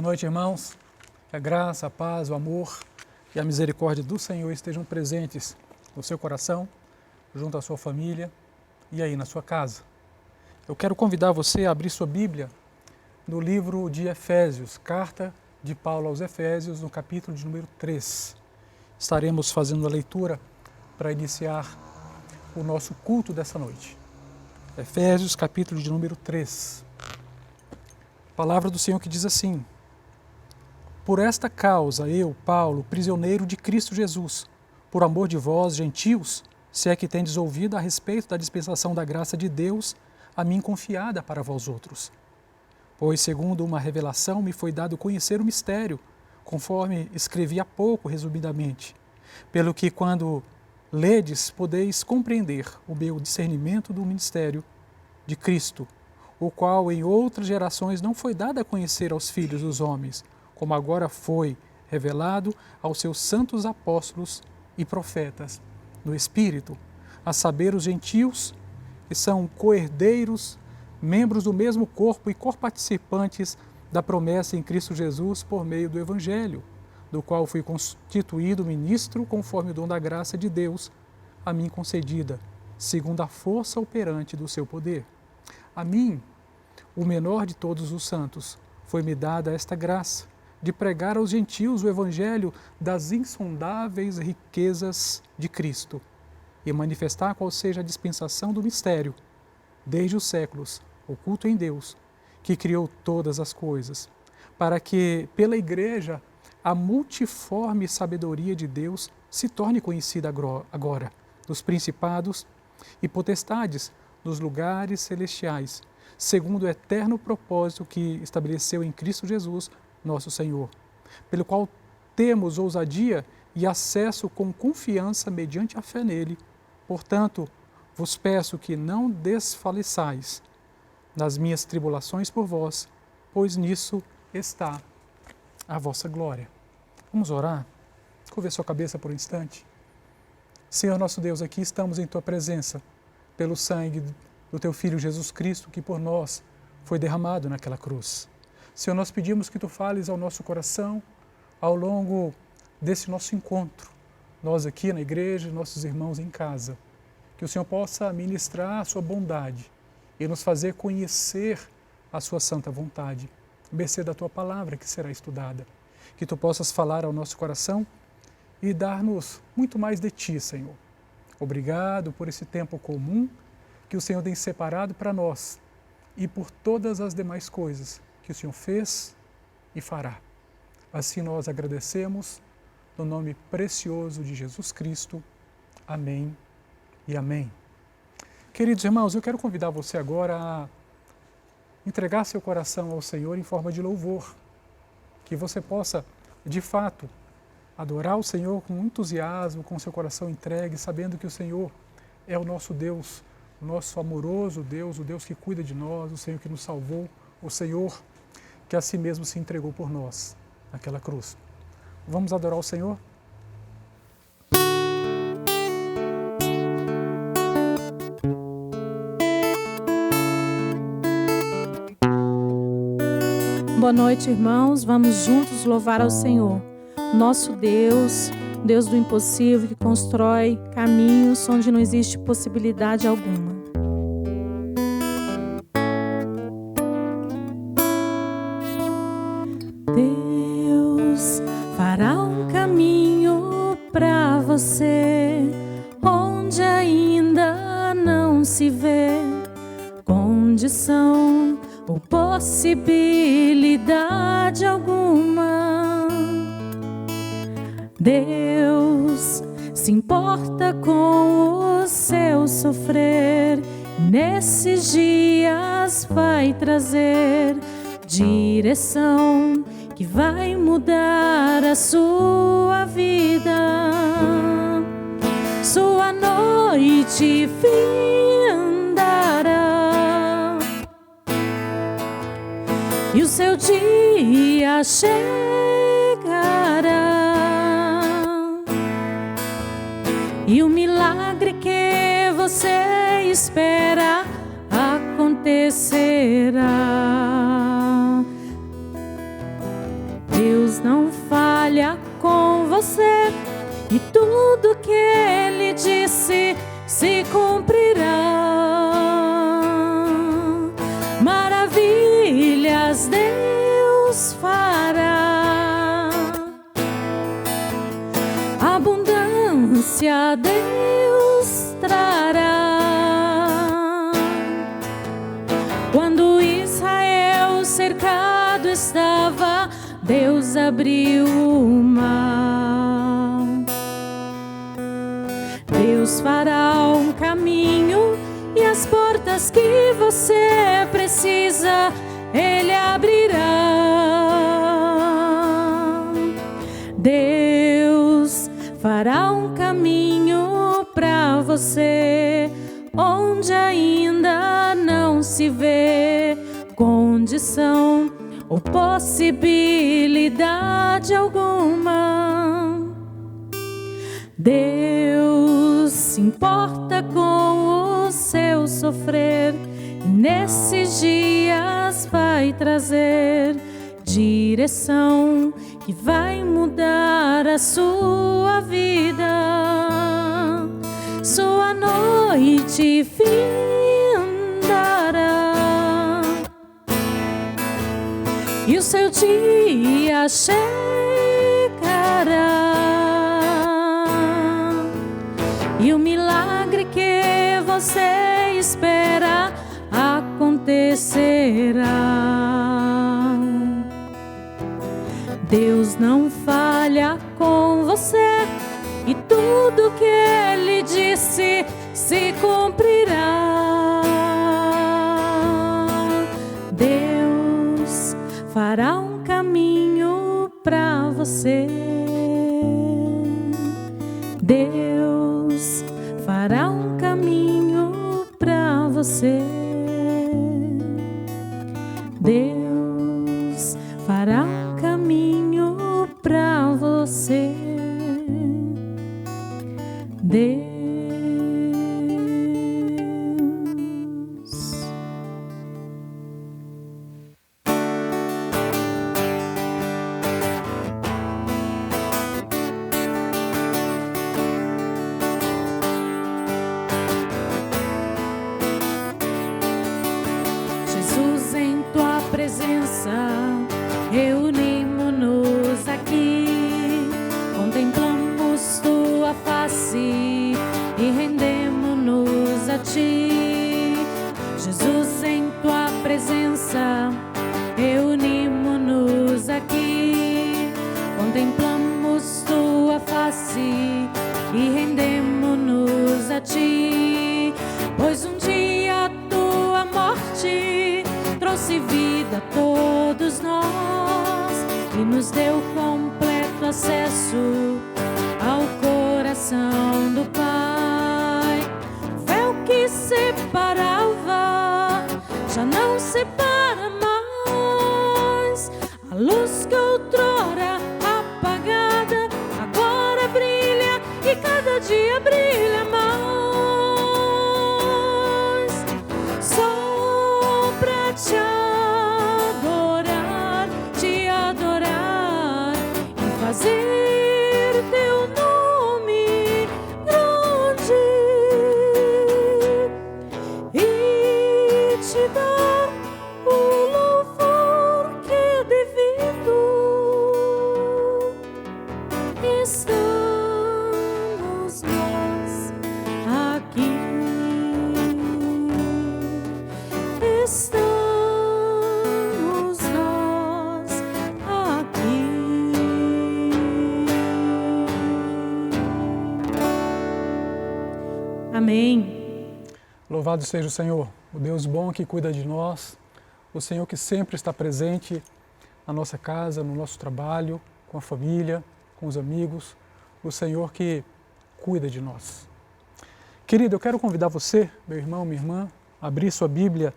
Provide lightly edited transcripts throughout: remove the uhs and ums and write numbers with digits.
noite, irmãos. Que a graça, a paz, o amor e a misericórdia do Senhor estejam presentes no seu coração, junto à sua família e aí na sua casa. Eu quero convidar você a abrir sua Bíblia no livro de Efésios, carta de Paulo aos Efésios, no capítulo de número 3. Estaremos fazendo a leitura para iniciar o nosso culto dessa noite. Efésios, capítulo de número 3. Palavra do Senhor que diz assim: Por esta causa eu, Paulo, prisioneiro de Cristo Jesus, por amor de vós, gentios, se é que tendes ouvido a respeito da dispensação da graça de Deus, a mim confiada para vós outros. Pois, segundo uma revelação, me foi dado conhecer o mistério, conforme escrevi há pouco, resumidamente, pelo que, quando ledes, podeis compreender o meu discernimento do ministério de Cristo, o qual em outras gerações não foi dado a conhecer aos filhos dos homens, como agora foi revelado aos seus santos apóstolos e profetas no Espírito, a saber, os gentios, que são co-herdeiros, membros do mesmo corpo e co-participantes da promessa em Cristo Jesus por meio do Evangelho, do qual fui constituído ministro conforme o dom da graça de Deus, a mim concedida, segundo a força operante do seu poder. A mim, o menor de todos os santos, foi-me dada esta graça, de pregar aos gentios o Evangelho das insondáveis riquezas de Cristo, e manifestar qual seja a dispensação do mistério, desde os séculos, oculto em Deus, que criou todas as coisas, para que, pela Igreja, a multiforme sabedoria de Deus se torne conhecida agora, dos principados e potestades, nos lugares celestiais, segundo o eterno propósito que estabeleceu em Cristo Jesus, nosso Senhor, pelo qual temos ousadia e acesso com confiança mediante a fé nele. Portanto, vos peço que não desfaleçais nas minhas tribulações por vós, pois nisso está a vossa glória. Vamos orar? Curva sua cabeça por um instante. Senhor nosso Deus, aqui estamos em Tua presença, pelo sangue do Teu Filho Jesus Cristo, que por nós foi derramado naquela cruz. Senhor, nós pedimos que Tu fales ao nosso coração ao longo desse nosso encontro, nós aqui na igreja, nossos irmãos em casa, que o Senhor possa ministrar a Sua bondade e nos fazer conhecer a Sua santa vontade, mercê da Tua palavra que será estudada, que Tu possas falar ao nosso coração e dar-nos muito mais de Ti, Senhor. Obrigado por esse tempo comum que o Senhor tem separado para nós e por todas as demais coisas que o Senhor fez e fará. Assim nós agradecemos no nome precioso de Jesus Cristo. Amém e amém. Queridos irmãos, eu quero convidar você agora a entregar seu coração ao Senhor em forma de louvor, que você possa, de fato, adorar o Senhor com entusiasmo, com seu coração entregue, sabendo que o Senhor é o nosso Deus, o nosso amoroso Deus, o Deus que cuida de nós, o Senhor que nos salvou, o Senhor que a si mesmo se entregou por nós naquela cruz. Vamos adorar o Senhor? Boa noite, irmãos. Vamos juntos louvar ao Senhor, nosso Deus, Deus do impossível, que constrói caminhos onde não existe possibilidade alguma. Deus fará um caminho para você onde ainda não se vê condição ou possibilidade alguma. Deus se importa com o seu sofrer, nesses dias vai trazer direção que vai mudar a sua vida. Sua noite findará e o seu dia chegará, e o milagre que você espera acontecerá. você, e tudo que Ele disse se cumprirá. Maravilhas Deus fará, abundância Deus trará. Quando Israel cercado estava, Deus abriu o mar. Deus fará um caminho e as portas que você precisa, Ele abrirá. Deus fará um caminho para você onde ainda não se vê condição ou possibilidade alguma. Deus se importa com o seu sofrer e nesses dias vai trazer direção que vai mudar a sua vida. Sua noite findará e o seu dia chegará, e o milagre que você espera acontecerá. Deus não falha com você, e tudo que Ele disse se cumprirá. Deus fará um caminho para você. Deus fará um caminho para você. Deus fará um caminho para você. Deus. Jesus, em tua presença, reunimos-nos aqui, contemplamos tua face e rendemos-nos a ti. Jesus, em tua presença, reunimos-nos aqui, contemplamos tua face e rendemos-nos a ti. Pois um dia a tua morte trouxe vida a todos nós e nos deu completo acesso ao coração do Pai. O véu que separava já não separa mais. A luz que outrora apagada agora brilha e cada dia brilha mais. Só pra te adorar e fazer teu nome grande e te dar o louvor que é devido. Estamos nós aqui. Estamos nós aqui. Amém. Louvado seja o Senhor, o Deus bom que cuida de nós, o Senhor que sempre está presente na nossa casa, no nosso trabalho, com a família, com os amigos, o Senhor que cuida de nós. Querido, eu quero convidar você, meu irmão, minha irmã, a abrir sua Bíblia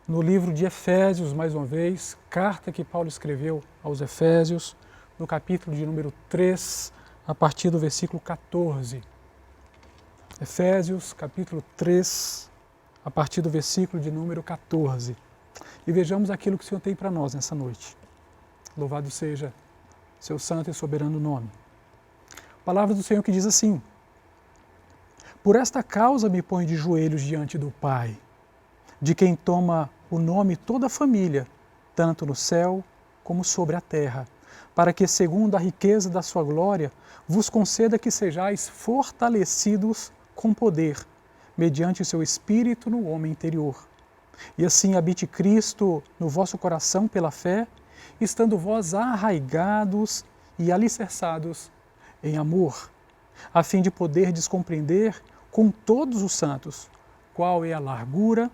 no livro de Efésios, mais uma vez, carta que Paulo escreveu aos Efésios, no capítulo de número 3, a partir do versículo 14. Efésios, capítulo 3, a partir do versículo de número 14. E vejamos aquilo que o Senhor tem para nós nessa noite. Louvado seja seu santo e soberano nome. Palavra do Senhor que diz assim: por esta causa me ponho de joelhos diante do Pai, de quem toma o nome toda a família, tanto no céu como sobre a terra, para que, segundo a riqueza da sua glória, vos conceda que sejais fortalecidos com poder, mediante o seu Espírito no homem interior. E assim habite Cristo no vosso coração pela fé, estando vós arraigados e alicerçados em amor, a fim de poderdes compreender com todos os santos qual é a largura,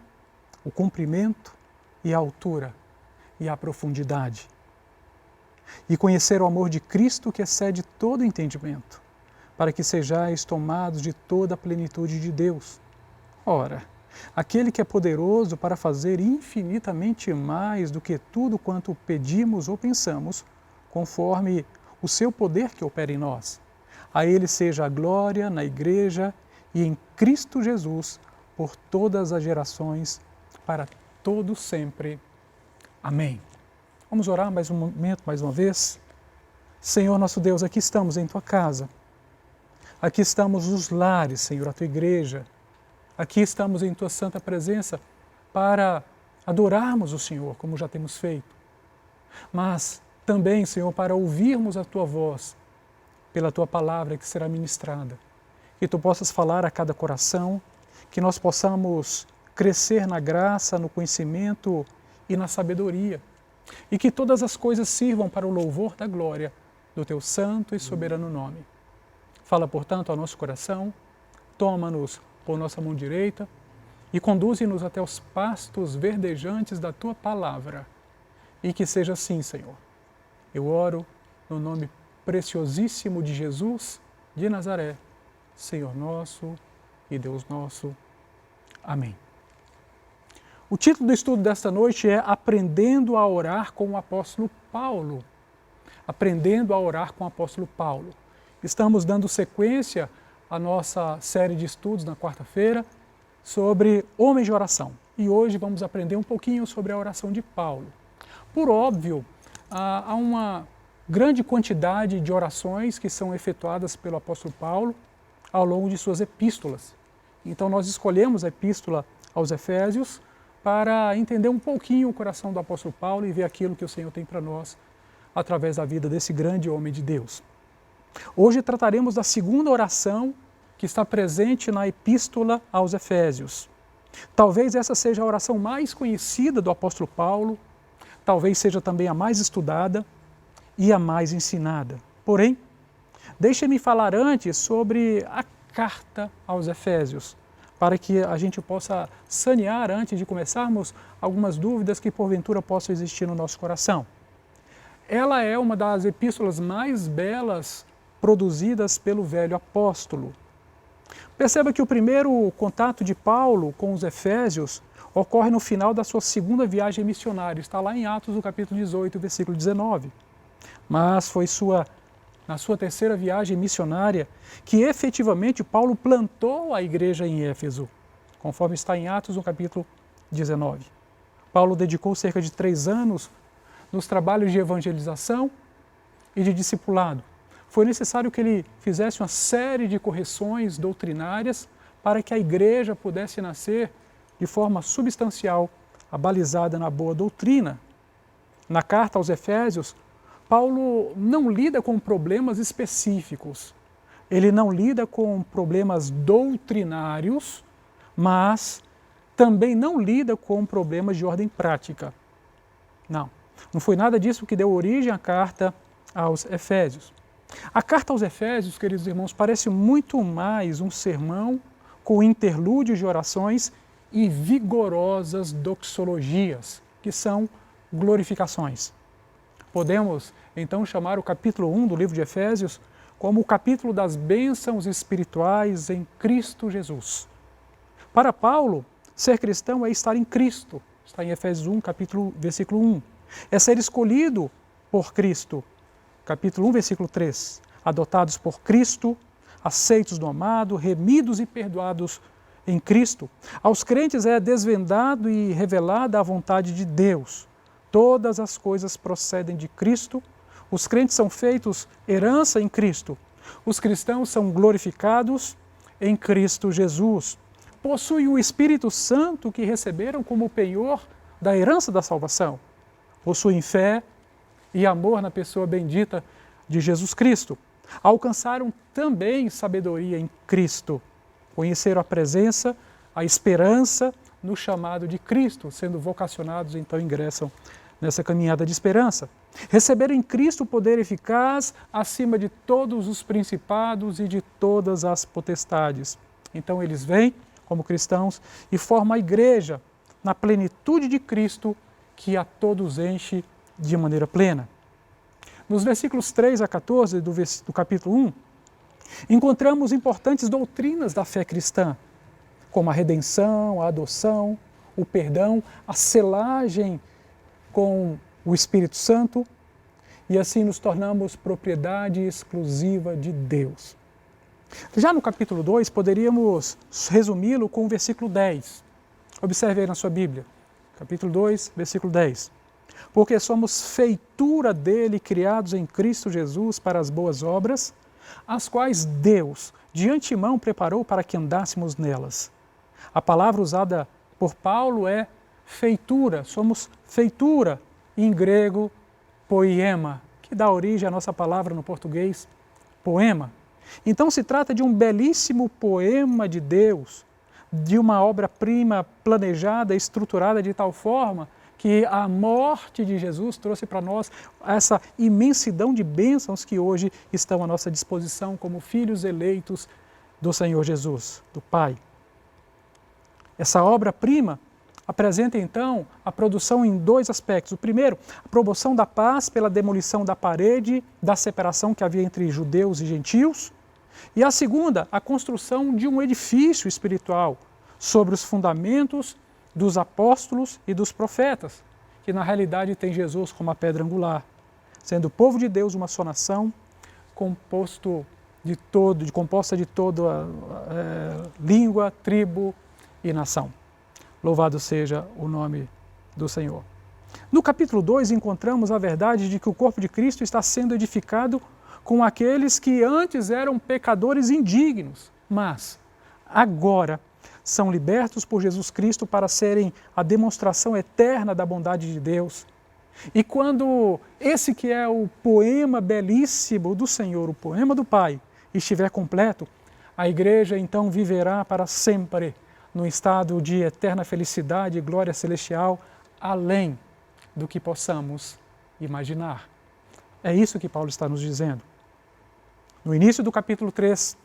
o comprimento e a altura e a profundidade. E conhecer o amor de Cristo que excede todo entendimento, para que sejais tomados de toda a plenitude de Deus. Ora, aquele que é poderoso para fazer infinitamente mais do que tudo quanto pedimos ou pensamos, conforme o seu poder que opera em nós. A ele seja a glória na Igreja e em Cristo Jesus, por todas as gerações, para todos sempre. Amém. Vamos orar mais um momento, mais uma vez. Senhor nosso Deus, aqui estamos em Tua casa. Aqui estamos nos lares, Senhor, a Tua Igreja. Aqui estamos em Tua santa presença para adorarmos o Senhor, como já temos feito. Mas também, Senhor, para ouvirmos a Tua voz, pela Tua palavra que será ministrada. Que Tu possas falar a cada coração, que nós possamos crescer na graça, no conhecimento e na sabedoria. E que todas as coisas sirvam para o louvor da glória do Teu santo e soberano nome. Fala, portanto, ao nosso coração, toma-nos por nossa mão direita e conduze-nos até os pastos verdejantes da Tua palavra. E que seja assim, Senhor. Eu oro no nome preciosíssimo de Jesus de Nazaré, Senhor nosso e Deus nosso. Amém. O título do estudo desta noite é Aprendendo a Orar com o Apóstolo Paulo. Aprendendo a Orar com o Apóstolo Paulo. Estamos dando sequência à nossa série de estudos na quarta-feira sobre homens de oração. E hoje vamos aprender um pouquinho sobre a oração de Paulo. Por óbvio, há uma grande quantidade de orações que são efetuadas pelo apóstolo Paulo ao longo de suas epístolas. Então nós escolhemos a epístola aos Efésios para entender um pouquinho o coração do apóstolo Paulo e ver aquilo que o Senhor tem para nós através da vida desse grande homem de Deus. Hoje trataremos da segunda oração que está presente na epístola aos Efésios. Talvez essa seja a oração mais conhecida do apóstolo Paulo, talvez seja também a mais estudada e a mais ensinada. Porém, deixe-me falar antes sobre a carta aos Efésios, para que a gente possa sanear, antes de começarmos, algumas dúvidas que porventura possam existir no nosso coração. Ela é uma das epístolas mais belas produzidas pelo velho apóstolo. Perceba que o primeiro contato de Paulo com os Efésios ocorre no final da sua segunda viagem missionária. Está lá em Atos, no capítulo 18, versículo 19. Mas foi na sua terceira viagem missionária que efetivamente Paulo plantou a igreja em Éfeso, conforme está em Atos, no capítulo 19. Paulo dedicou cerca de 3 anos nos trabalhos de evangelização e de discipulado. Foi necessário que ele fizesse uma série de correções doutrinárias para que a igreja pudesse nascer de forma substancial, abalizada na boa doutrina. Na carta aos Efésios, Paulo não lida com problemas específicos. Ele não lida com problemas doutrinários, mas também não lida com problemas de ordem prática. Não foi nada disso que deu origem à carta aos Efésios. A carta aos Efésios, queridos irmãos, parece muito mais um sermão com interlúdios de orações e vigorosas doxologias, que são glorificações. Podemos, então, chamar o capítulo 1 do livro de Efésios como o capítulo das bênçãos espirituais em Cristo Jesus. Para Paulo, ser cristão é estar em Cristo. Está em Efésios 1, versículo 1. É ser escolhido por Cristo. Capítulo 1, versículo 3. Adotados por Cristo, aceitos do amado, remidos e perdoados em Cristo. Aos crentes é desvendado e revelada a vontade de Deus. Todas as coisas procedem de Cristo. Os crentes são feitos herança em Cristo. Os cristãos são glorificados em Cristo Jesus. Possuem o Espírito Santo que receberam como penhor da herança da salvação. Possuem fé e amor na pessoa bendita de Jesus Cristo. Alcançaram também sabedoria em Cristo. Conheceram a presença, a esperança no chamado de Cristo, sendo vocacionados, então ingressam nessa caminhada de esperança. Receberam em Cristo o poder eficaz acima de todos os principados e de todas as potestades. Então eles vêm como cristãos e formam a igreja na plenitude de Cristo, que a todos enche de maneira plena. Nos versículos 3 a 14 do capítulo 1, encontramos importantes doutrinas da fé cristã, como a redenção, a adoção, o perdão, a selagem com o Espírito Santo, e assim nos tornamos propriedade exclusiva de Deus. Já no capítulo 2, poderíamos resumi-lo com o versículo 10. Observe aí na sua Bíblia, capítulo 2, versículo 10. Porque somos feitura dele, criados em Cristo Jesus para as boas obras, as quais Deus de antemão preparou para que andássemos nelas. A palavra usada por Paulo é feitura, somos feitura, em grego, poema, que dá origem à nossa palavra no português, poema. Então se trata de um belíssimo poema de Deus, de uma obra-prima planejada, estruturada de tal forma que a morte de Jesus trouxe para nós essa imensidão de bênçãos que hoje estão à nossa disposição como filhos eleitos do Senhor Jesus, do Pai. Essa obra-prima apresenta então a produção em dois aspectos. O primeiro, a promoção da paz pela demolição da parede da separação que havia entre judeus e gentios. E a segunda, a construção de um edifício espiritual sobre os fundamentos dos apóstolos e dos profetas, que na realidade tem Jesus como a pedra angular, sendo o povo de Deus uma só nação, composta de toda língua, tribo e nação. Louvado seja o nome do Senhor. No capítulo 2 encontramos a verdade de que o corpo de Cristo está sendo edificado com aqueles que antes eram pecadores indignos, mas agora são libertos por Jesus Cristo para serem a demonstração eterna da bondade de Deus. E quando esse que é o poema belíssimo do Senhor, o poema do Pai, estiver completo, a igreja então viverá para sempre no estado de eterna felicidade e glória celestial, além do que possamos imaginar. É isso que Paulo está nos dizendo. No início do capítulo 3,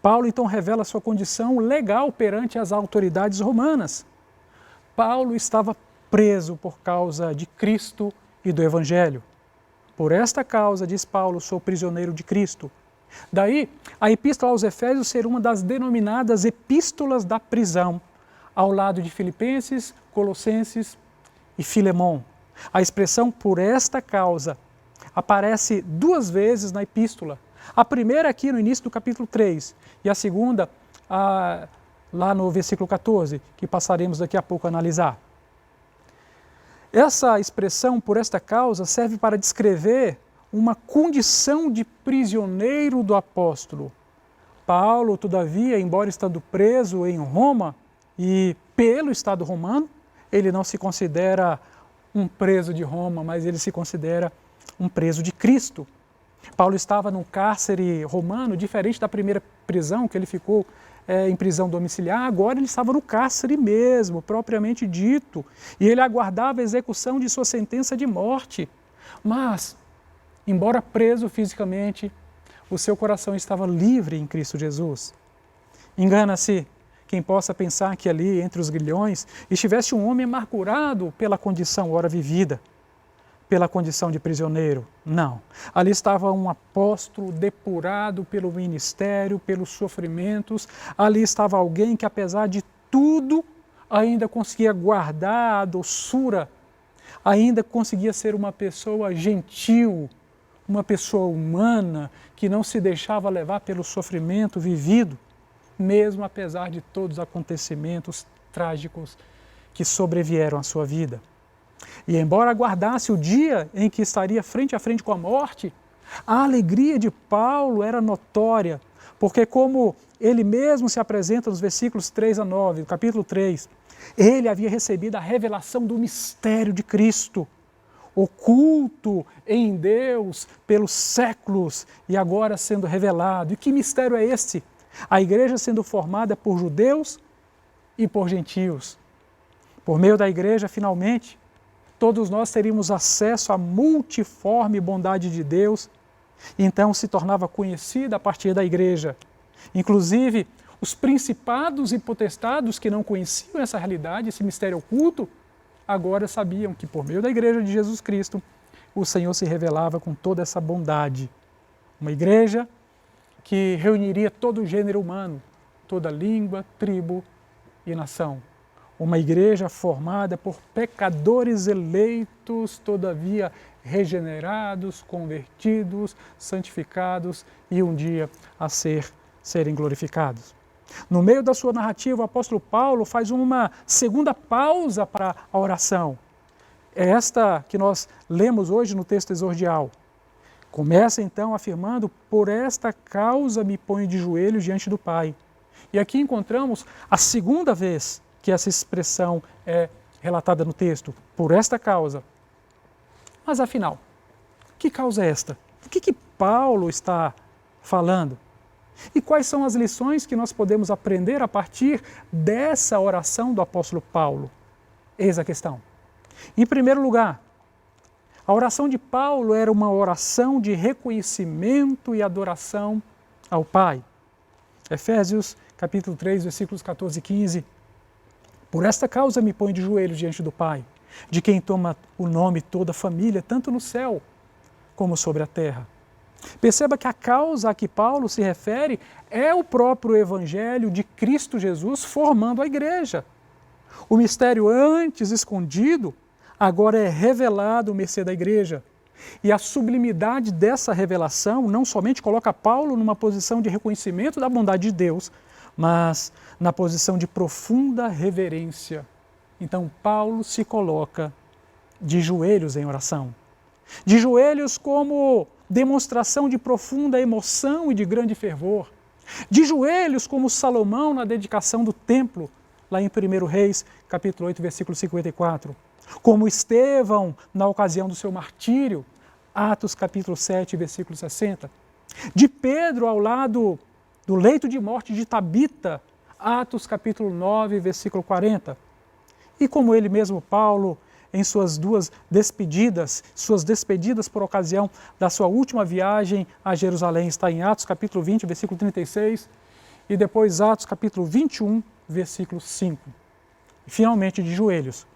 Paulo então revela sua condição legal perante as autoridades romanas. Paulo estava preso por causa de Cristo e do Evangelho. Por esta causa, diz Paulo, sou prisioneiro de Cristo. Daí, a epístola aos Efésios ser uma das denominadas epístolas da prisão, ao lado de Filipenses, Colossenses e Filemão. A expressão por esta causa aparece duas vezes na epístola. A primeira aqui no início do capítulo 3 e a segunda lá no versículo 14, que passaremos daqui a pouco a analisar. Essa expressão por esta causa serve para descrever uma condição de prisioneiro do apóstolo. Paulo, todavia, embora estando preso em Roma e pelo Estado romano, ele não se considera um preso de Roma, mas ele se considera um preso de Cristo. Paulo estava num cárcere romano, diferente da primeira prisão, que ele ficou em prisão domiciliar, agora ele estava no cárcere mesmo, propriamente dito, e ele aguardava a execução de sua sentença de morte. Mas, embora preso fisicamente, o seu coração estava livre em Cristo Jesus. Engana-se quem possa pensar que ali, entre os grilhões, estivesse um homem amargurado pela condição ora vivida, pela condição de prisioneiro. Não. Ali estava um apóstolo depurado pelo ministério, pelos sofrimentos. Ali estava alguém que, apesar de tudo, ainda conseguia guardar a doçura, ainda conseguia ser uma pessoa gentil, uma pessoa humana, que não se deixava levar pelo sofrimento vivido, mesmo apesar de todos os acontecimentos trágicos que sobrevieram à sua vida. E embora aguardasse o dia em que estaria frente a frente com a morte, A alegria de Paulo era notória, porque como ele mesmo se apresenta nos versículos 3 a 9, do capítulo 3, ele havia recebido a revelação do mistério de Cristo, oculto em Deus pelos séculos e agora sendo revelado. E que mistério é esse? A igreja sendo formada por judeus e por gentios. Por meio da igreja, finalmente, todos nós teríamos acesso à multiforme bondade de Deus, e então se tornava conhecida a partir da igreja. Inclusive, os principados e potestados que não conheciam essa realidade, esse mistério oculto, agora sabiam que por meio da igreja de Jesus Cristo, o Senhor se revelava com toda essa bondade. Uma igreja que reuniria todo o gênero humano, toda língua, tribo e nação. Uma igreja formada por pecadores eleitos, todavia regenerados, convertidos, santificados e um dia a serem glorificados. No meio da sua narrativa, o apóstolo Paulo faz uma segunda pausa para a oração. É esta que nós lemos hoje no texto exordial. Começa então afirmando: por esta causa me ponho de joelhos diante do Pai. E aqui encontramos a segunda vez que essa expressão é relatada no texto, por esta causa. Mas afinal, que causa é esta? O que Paulo está falando? E quais são as lições que nós podemos aprender a partir dessa oração do apóstolo Paulo? Eis a questão. Em primeiro lugar, a oração de Paulo era uma oração de reconhecimento e adoração ao Pai. Efésios capítulo 3, versículos 14 e 15. Por esta causa me ponho de joelhos diante do Pai, de quem toma o nome toda a família, tanto no céu como sobre a terra. Perceba que a causa a que Paulo se refere é o próprio Evangelho de Cristo Jesus formando a igreja. O mistério antes escondido, agora é revelado mercê da igreja. E a sublimidade dessa revelação não somente coloca Paulo numa posição de reconhecimento da bondade de Deus, mas na posição de profunda reverência. Então Paulo se coloca de joelhos em oração. De joelhos como demonstração de profunda emoção e de grande fervor. De joelhos como Salomão na dedicação do templo, lá em 1 Reis, capítulo 8, versículo 54. Como Estevão na ocasião do seu martírio, Atos capítulo 7, versículo 60. De Pedro ao lado do leito de morte de Tabita, Atos capítulo 9, versículo 40. E como ele mesmo, Paulo, em suas despedidas por ocasião da sua última viagem a Jerusalém, está em Atos capítulo 20, versículo 36, e depois Atos capítulo 21, versículo 5. E finalmente de joelhos,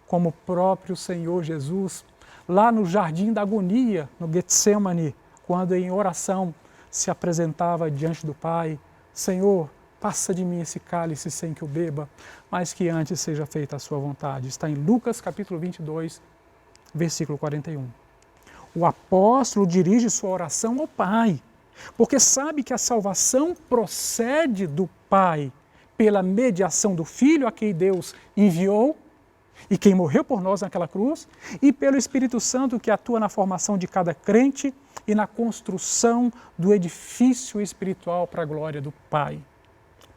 como o próprio Senhor Jesus, lá no jardim da agonia, no Getsemane, quando em oração se apresentava diante do Pai: Senhor, passa de mim esse cálice sem que eu beba, mas que antes seja feita a sua vontade. Está em Lucas capítulo 22, versículo 41. O apóstolo dirige sua oração ao Pai, porque sabe que a salvação procede do Pai, pela mediação do Filho a quem Deus enviou, e quem morreu por nós naquela cruz, e pelo Espírito Santo que atua na formação de cada crente e na construção do edifício espiritual para a glória do Pai.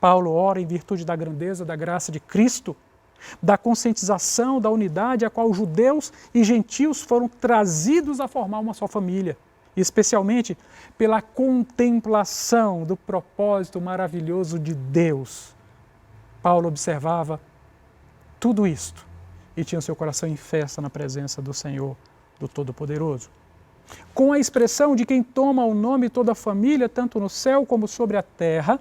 Paulo ora em virtude da grandeza da graça de Cristo, da conscientização da unidade a qual judeus e gentios foram trazidos a formar uma só família, e especialmente pela contemplação do propósito maravilhoso de Deus. Paulo observava tudo isto e tinha seu coração em festa na presença do Senhor, do Todo-Poderoso. Com a expressão de quem toma o nome toda a família, tanto no céu como sobre a terra,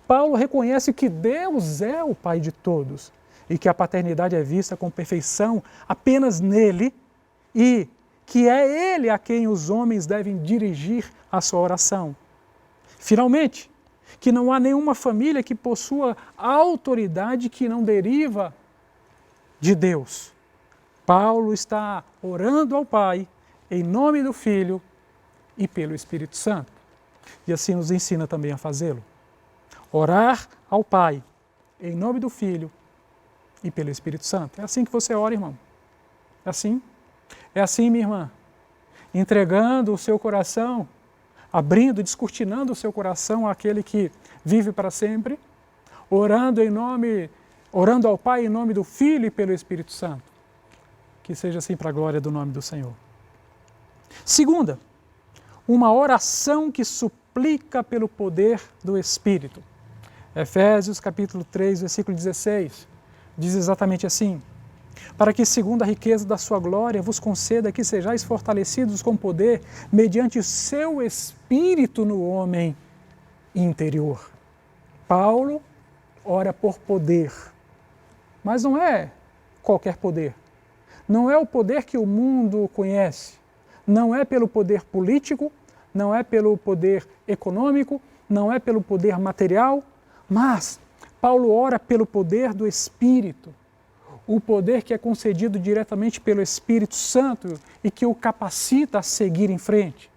Paulo reconhece que Deus é o Pai de todos e que a paternidade é vista com perfeição apenas nele e que é ele a quem os homens devem dirigir a sua oração. Finalmente, que não há nenhuma família que possua autoridade que não deriva de Deus. Paulo está orando ao Pai em nome do Filho e pelo Espírito Santo. E assim nos ensina também a fazê-lo. Orar ao Pai em nome do Filho e pelo Espírito Santo. É assim que você ora, irmão. É assim. É assim, minha irmã. Entregando o seu coração abrindo, descortinando o seu coração àquele que vive para sempre, orando ao Pai em nome do Filho e pelo Espírito Santo. Que seja assim para a glória do nome do Senhor. Segunda, uma oração que suplica pelo poder do Espírito. Efésios capítulo 3, versículo 16, diz exatamente assim: para que, segundo a riqueza da sua glória, vos conceda que sejais fortalecidos com poder mediante o seu Espírito no homem interior. Paulo ora por poder, mas não é qualquer poder. Não é o poder que o mundo conhece, não é pelo poder político, não é pelo poder econômico, não é pelo poder material, mas Paulo ora pelo poder do Espírito, o poder que é concedido diretamente pelo Espírito Santo e que o capacita a seguir em frente.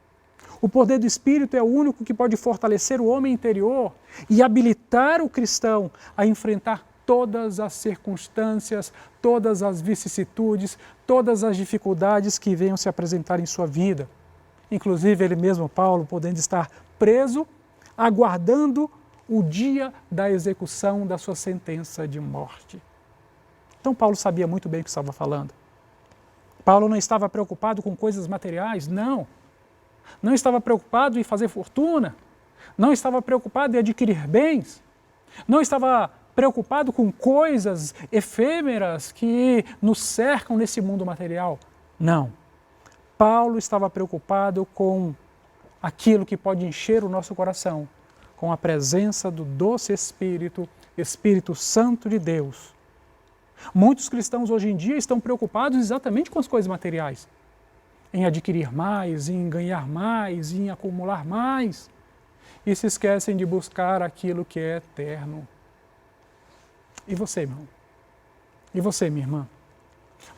O poder do Espírito é o único que pode fortalecer o homem interior e habilitar o cristão a enfrentar todas as circunstâncias, todas as vicissitudes, todas as dificuldades que venham se apresentar em sua vida. Inclusive ele mesmo, Paulo, podendo estar preso, aguardando o dia da execução da sua sentença de morte. Então Paulo sabia muito bem o que estava falando. Paulo não estava preocupado com coisas materiais, não. Não estava preocupado em fazer fortuna, não estava preocupado em adquirir bens, não estava preocupado com coisas efêmeras que nos cercam nesse mundo material. Não. Paulo estava preocupado com aquilo que pode encher o nosso coração, com a presença do doce Espírito, Espírito Santo de Deus. Muitos cristãos hoje em dia estão preocupados exatamente com as coisas materiais, em adquirir mais, em ganhar mais, em acumular mais, e se esquecem de buscar aquilo que é eterno. E você, irmão? E você, minha irmã?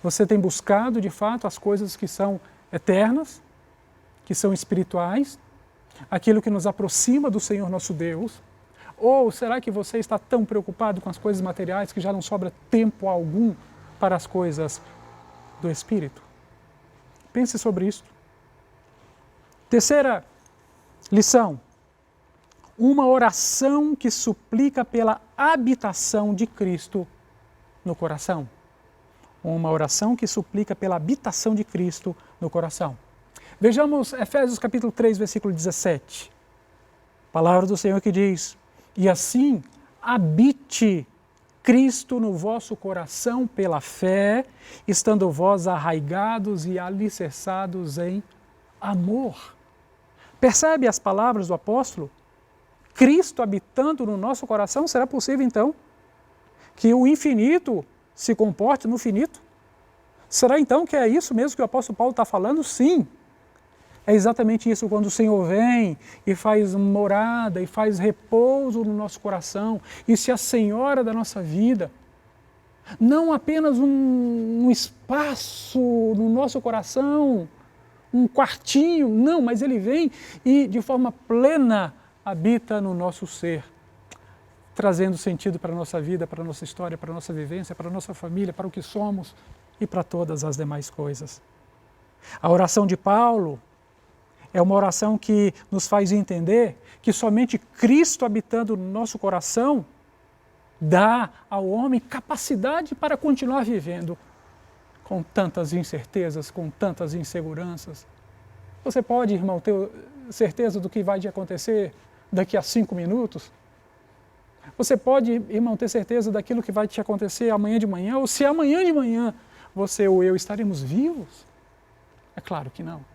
Você tem buscado, de fato, as coisas que são eternas, que são espirituais, aquilo que nos aproxima do Senhor nosso Deus? Ou será que você está tão preocupado com as coisas materiais que já não sobra tempo algum para as coisas do Espírito? Pense sobre isso. Terceira lição. Uma oração que suplica pela habitação de Cristo no coração. Uma oração que suplica pela habitação de Cristo no coração. Vejamos Efésios capítulo 3, versículo 17. Palavra do Senhor que diz: e assim habite Cristo no vosso coração pela fé, estando vós arraigados e alicerçados em amor. Percebe as palavras do apóstolo? Cristo habitando no nosso coração, será possível então que o infinito se comporte no finito? Será então que é isso mesmo que o apóstolo Paulo está falando? Sim. É exatamente isso, quando o Senhor vem e faz morada e faz repouso no nosso coração e se assenhora da nossa vida. Não apenas um espaço no nosso coração, um quartinho, não, mas ele vem e de forma plena habita no nosso ser, trazendo sentido para a nossa vida, para a nossa história, para a nossa vivência, para a nossa família, para o que somos e para todas as demais coisas. A oração de Paulo é uma oração que nos faz entender que somente Cristo habitando no nosso coração dá ao homem capacidade para continuar vivendo com tantas incertezas, com tantas inseguranças. Você pode, irmão, ter certeza do que vai te acontecer daqui a 5 minutos? Você pode, irmão, ter certeza daquilo que vai te acontecer amanhã de manhã? Ou se amanhã de manhã você ou eu estaremos vivos? É claro que não.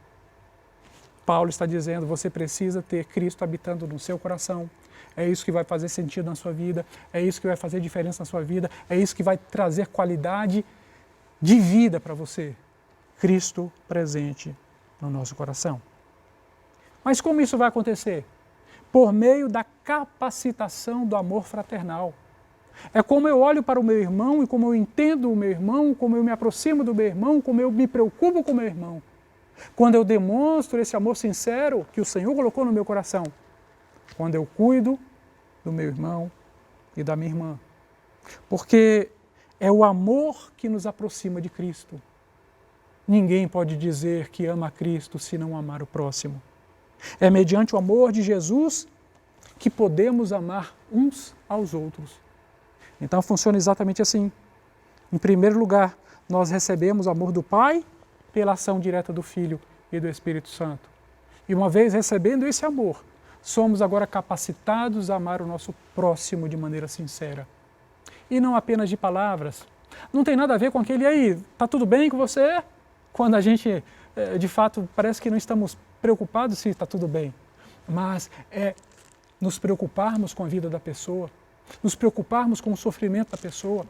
Paulo está dizendo, você precisa ter Cristo habitando no seu coração. É isso que vai fazer sentido na sua vida, é isso que vai fazer diferença na sua vida, é isso que vai trazer qualidade de vida para você. Cristo presente no nosso coração. Mas como isso vai acontecer? Por meio da capacitação do amor fraternal. É como eu olho para o meu irmão e como eu entendo o meu irmão, como eu me aproximo do meu irmão, como eu me preocupo com o meu irmão. Quando eu demonstro esse amor sincero que o Senhor colocou no meu coração. Quando eu cuido do meu irmão e da minha irmã. Porque é o amor que nos aproxima de Cristo. Ninguém pode dizer que ama a Cristo se não amar o próximo. É mediante o amor de Jesus que podemos amar uns aos outros. Então funciona exatamente assim. Em primeiro lugar, nós recebemos o amor do Pai pela ação direta do Filho e do Espírito Santo. E uma vez recebendo esse amor, somos agora capacitados a amar o nosso próximo de maneira sincera. E não apenas de palavras. Não tem nada a ver com aquele aí, tá tudo bem com você? Quando a gente, de fato, parece que não estamos preocupados se está tudo bem. Mas é nos preocuparmos com a vida da pessoa, nos preocuparmos com o sofrimento da pessoa,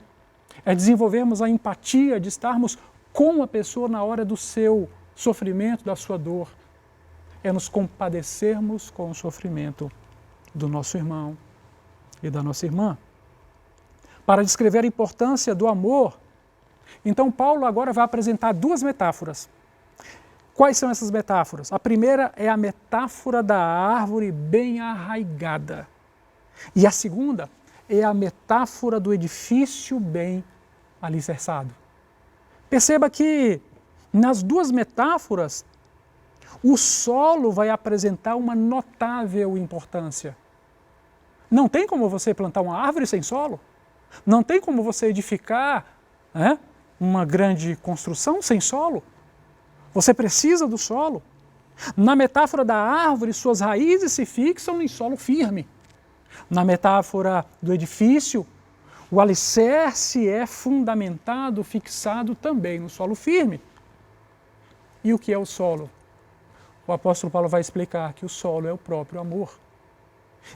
é desenvolvermos a empatia de estarmos com a pessoa na hora do seu sofrimento, da sua dor. É nos compadecermos com o sofrimento do nosso irmão e da nossa irmã. Para descrever a importância do amor, então Paulo agora vai apresentar duas metáforas. Quais são essas metáforas? A primeira é a metáfora da árvore bem arraigada. E a segunda é a metáfora do edifício bem alicerçado. Perceba que nas duas metáforas, o solo vai apresentar uma notável importância. Não tem como você plantar uma árvore sem solo. Não tem como você edificar uma grande construção sem solo. Você precisa do solo. Na metáfora da árvore, suas raízes se fixam em solo firme. Na metáfora do edifício, o alicerce é fundamentado, fixado também no solo firme. E o que é o solo? O apóstolo Paulo vai explicar que o solo é o próprio amor.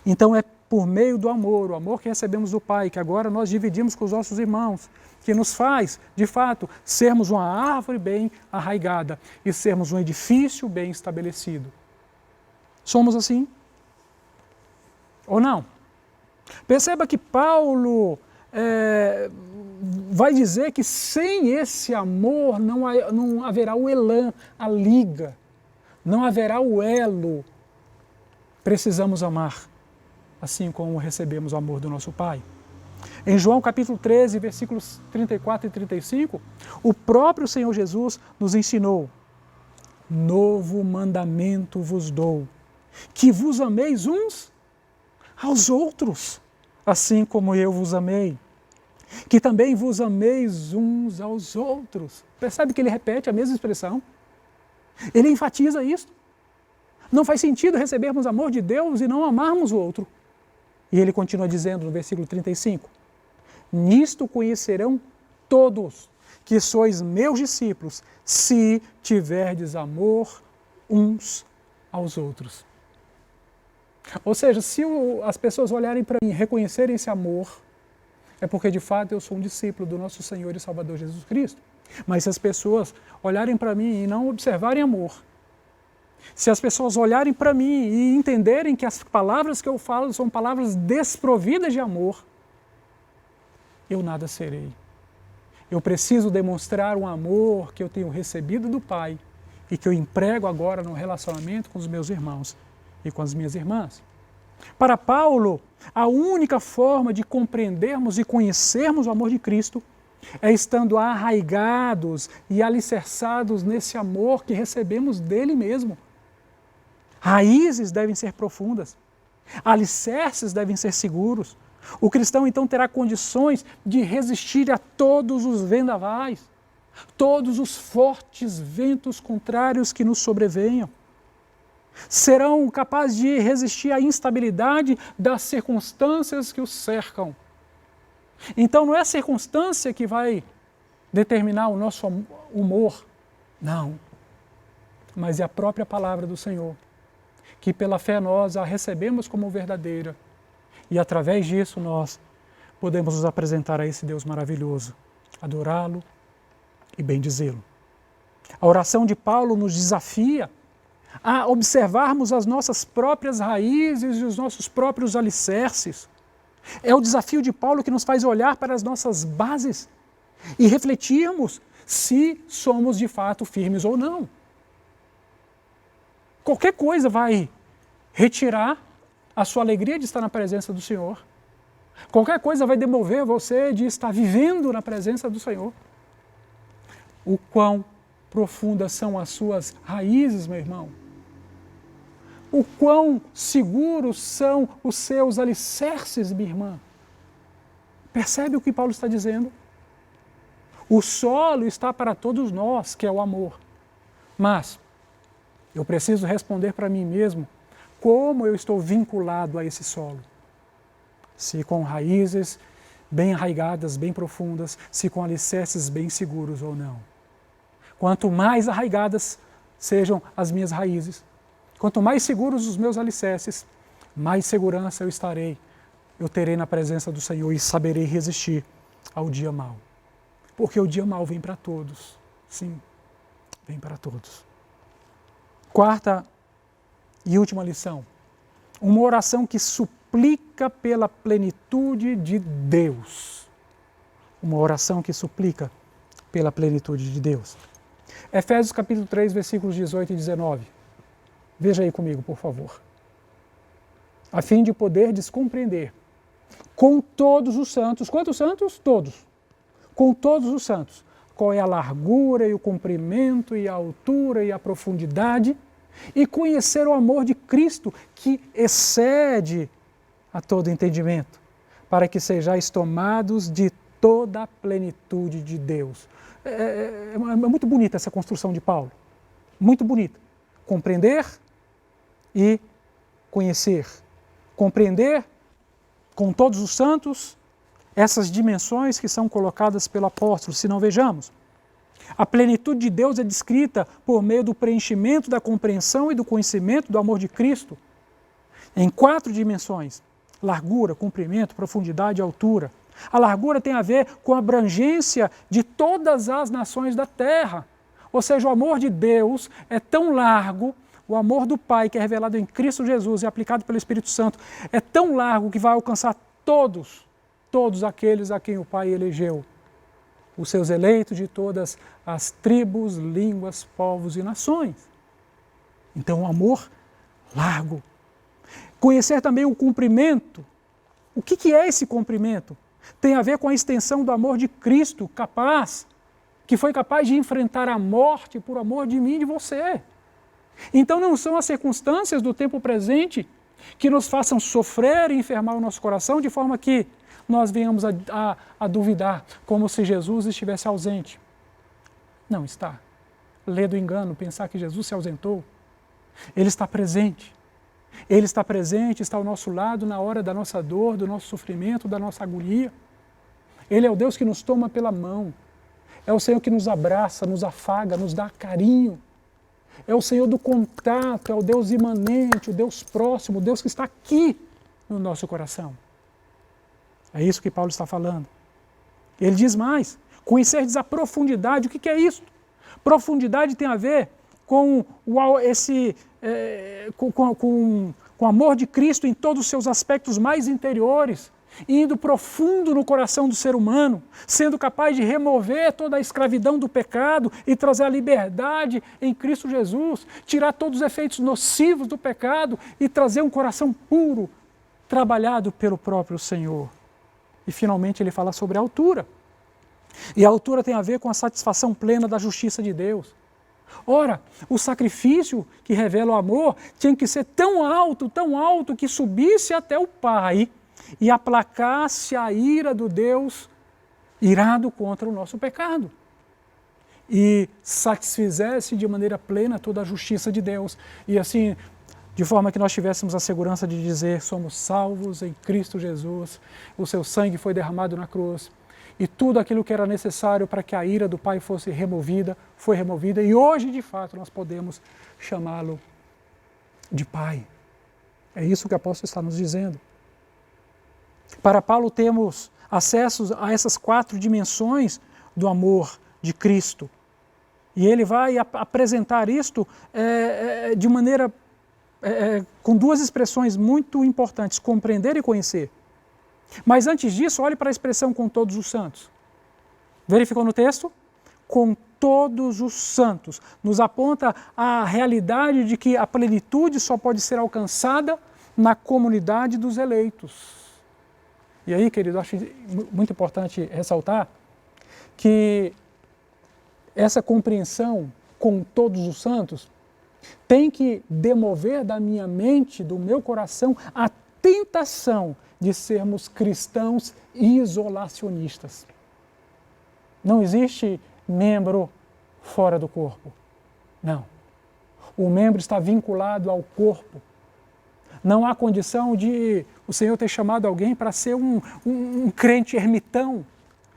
Então é por meio do amor, o amor que recebemos do Pai, que agora nós dividimos com os nossos irmãos, que nos faz, de fato, sermos uma árvore bem arraigada e sermos um edifício bem estabelecido. Somos assim? Ou não? Perceba que Paulo vai dizer que sem esse amor não haverá o elan, a liga, não haverá o elo. Precisamos amar, assim como recebemos o amor do nosso Pai. Em João capítulo 13, versículos 34 e 35, o próprio Senhor Jesus nos ensinou: novo mandamento vos dou, que vos ameis uns aos outros, assim como eu vos amei, que também vos ameis uns aos outros. Percebe que ele repete a mesma expressão? Ele enfatiza isso. Não faz sentido recebermos amor de Deus e não amarmos o outro. E ele continua dizendo no versículo 35, nisto conhecerão todos que sois meus discípulos, se tiverdes amor uns aos outros. Ou seja, se as pessoas olharem para mim e reconhecerem esse amor, é porque de fato eu sou um discípulo do nosso Senhor e Salvador Jesus Cristo. Mas se as pessoas olharem para mim e não observarem amor, se as pessoas olharem para mim e entenderem que as palavras que eu falo são palavras desprovidas de amor, eu nada serei. Eu preciso demonstrar um amor que eu tenho recebido do Pai e que eu emprego agora no relacionamento com os meus irmãos e com as minhas irmãs. Para Paulo, a única forma de compreendermos e conhecermos o amor de Cristo é estando arraigados e alicerçados nesse amor que recebemos dele mesmo. Raízes devem ser profundas, alicerces devem ser seguros. O cristão então terá condições de resistir a todos os vendavais, todos os fortes ventos contrários que nos sobrevenham. Serão capazes de resistir à instabilidade das circunstâncias que os cercam. Então não é a circunstância que vai determinar o nosso humor, não. Mas é a própria palavra do Senhor, que pela fé nós a recebemos como verdadeira e através disso nós podemos nos apresentar a esse Deus maravilhoso, adorá-lo e bendizê-lo. A oração de Paulo nos desafia a observarmos as nossas próprias raízes e os nossos próprios alicerces. É o desafio de Paulo que nos faz olhar para as nossas bases e refletirmos se somos de fato firmes ou não. Qualquer coisa vai retirar a sua alegria de estar na presença do Senhor. Qualquer coisa vai demover você de estar vivendo na presença do Senhor. O quão profundas são as suas raízes, meu irmão. o quão seguros são os seus alicerces, minha irmã. Percebe o que Paulo está dizendo? O solo está para todos nós, que é o amor. Mas eu preciso responder para mim mesmo como eu estou vinculado a esse solo. Se com raízes bem arraigadas, bem profundas, se com alicerces bem seguros ou não. Quanto mais arraigadas sejam as minhas raízes, quanto mais seguros os meus alicerces, mais segurança eu terei na presença do Senhor e saberei resistir ao dia mau. Porque o dia mau vem para todos. Sim, vem para todos. Quarta e última lição. Uma oração que suplica pela plenitude de Deus. Uma oração que suplica pela plenitude de Deus. Efésios capítulo 3, versículos 18 e 19. Veja aí comigo, por favor. A fim de poderdes compreender com todos os santos. Quantos santos? Todos. Com todos os santos. Qual é a largura e o comprimento e a altura e a profundidade. E conhecer o amor de Cristo que excede a todo entendimento. Para que sejais tomados de toda a plenitude de Deus. É muito bonita essa construção de Paulo. Muito bonita. Compreender e conhecer. Compreender com todos os santos essas dimensões que são colocadas pelo apóstolo. Se não, vejamos. A plenitude de Deus é descrita por meio do preenchimento da compreensão e do conhecimento do amor de Cristo em 4 dimensões: largura, comprimento, profundidade e altura. A largura tem a ver com a abrangência de todas as nações da terra. Ou seja, o amor de Deus é tão largo, o amor do Pai, que é revelado em Cristo Jesus e aplicado pelo Espírito Santo, é tão largo que vai alcançar todos aqueles a quem o Pai elegeu. Os seus eleitos de todas as tribos, línguas, povos e nações. Então, um amor largo. Conhecer também o comprimento. O que é esse comprimento? Tem a ver com a extensão do amor de Cristo, que foi capaz de enfrentar a morte por amor de mim e de você. Então não são as circunstâncias do tempo presente que nos façam sofrer e enfermar o nosso coração de forma que nós venhamos a duvidar, como se Jesus estivesse ausente. Não está. Ler do engano, pensar que Jesus se ausentou. Ele está presente. Ele está presente, está ao nosso lado na hora da nossa dor, do nosso sofrimento, da nossa agonia. Ele é o Deus que nos toma pela mão. É o Senhor que nos abraça, nos afaga, nos dá carinho. É o Senhor do contato, é o Deus imanente, o Deus próximo, o Deus que está aqui no nosso coração. É isso que Paulo está falando. Ele diz mais, conhecerdes a profundidade. O que é isso? Profundidade tem a ver com o amor de Cristo em todos os seus aspectos mais interiores, indo profundo no coração do ser humano, sendo capaz de remover toda a escravidão do pecado e trazer a liberdade em Cristo Jesus, tirar todos os efeitos nocivos do pecado e trazer um coração puro, trabalhado pelo próprio Senhor. E finalmente ele fala sobre a altura. E a altura tem a ver com a satisfação plena da justiça de Deus. Ora, o sacrifício que revela o amor tinha que ser tão alto que subisse até o Pai e aplacasse a ira do Deus irado contra o nosso pecado. E satisfizesse de maneira plena toda a justiça de Deus. E assim, de forma que nós tivéssemos a segurança de dizer, somos salvos em Cristo Jesus, o seu sangue foi derramado na cruz, e tudo aquilo que era necessário para que a ira do Pai fosse removida, foi removida, e hoje, de fato, nós podemos chamá-lo de Pai. É isso que o apóstolo está nos dizendo. Para Paulo, temos acesso a essas 4 dimensões do amor de Cristo. E ele vai apresentar isto de maneira, com 2 expressões muito importantes, compreender e conhecer. Mas antes disso, olhe para a expressão com todos os santos. Verificou no texto? Com todos os santos. Nos aponta a realidade de que a plenitude só pode ser alcançada na comunidade dos eleitos. E aí, querido, acho muito importante ressaltar que essa compreensão com todos os santos tem que demover da minha mente, do meu coração, a tentação de sermos cristãos isolacionistas. Não existe membro fora do corpo. Não. O membro está vinculado ao corpo. Não há condição de o Senhor ter chamado alguém para ser um crente ermitão,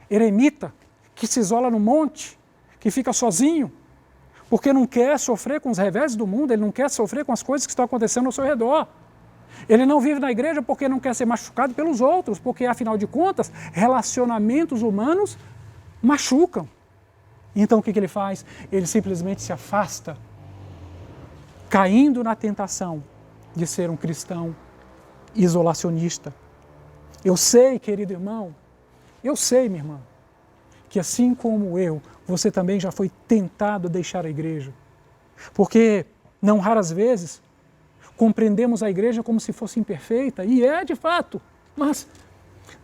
eremita, que se isola no monte, que fica sozinho, porque não quer sofrer com os reveses do mundo, ele não quer sofrer com as coisas que estão acontecendo ao seu redor. Ele não vive na igreja porque não quer ser machucado pelos outros, porque, afinal de contas, relacionamentos humanos machucam. Então, o que ele faz? Ele simplesmente se afasta, caindo na tentação de ser um cristão isolacionista. Eu sei, querido irmão, eu sei, minha irmã, que assim como eu, você também já foi tentado a deixar a igreja. Porque, não raras vezes, compreendemos a igreja como se fosse imperfeita, e é de fato, mas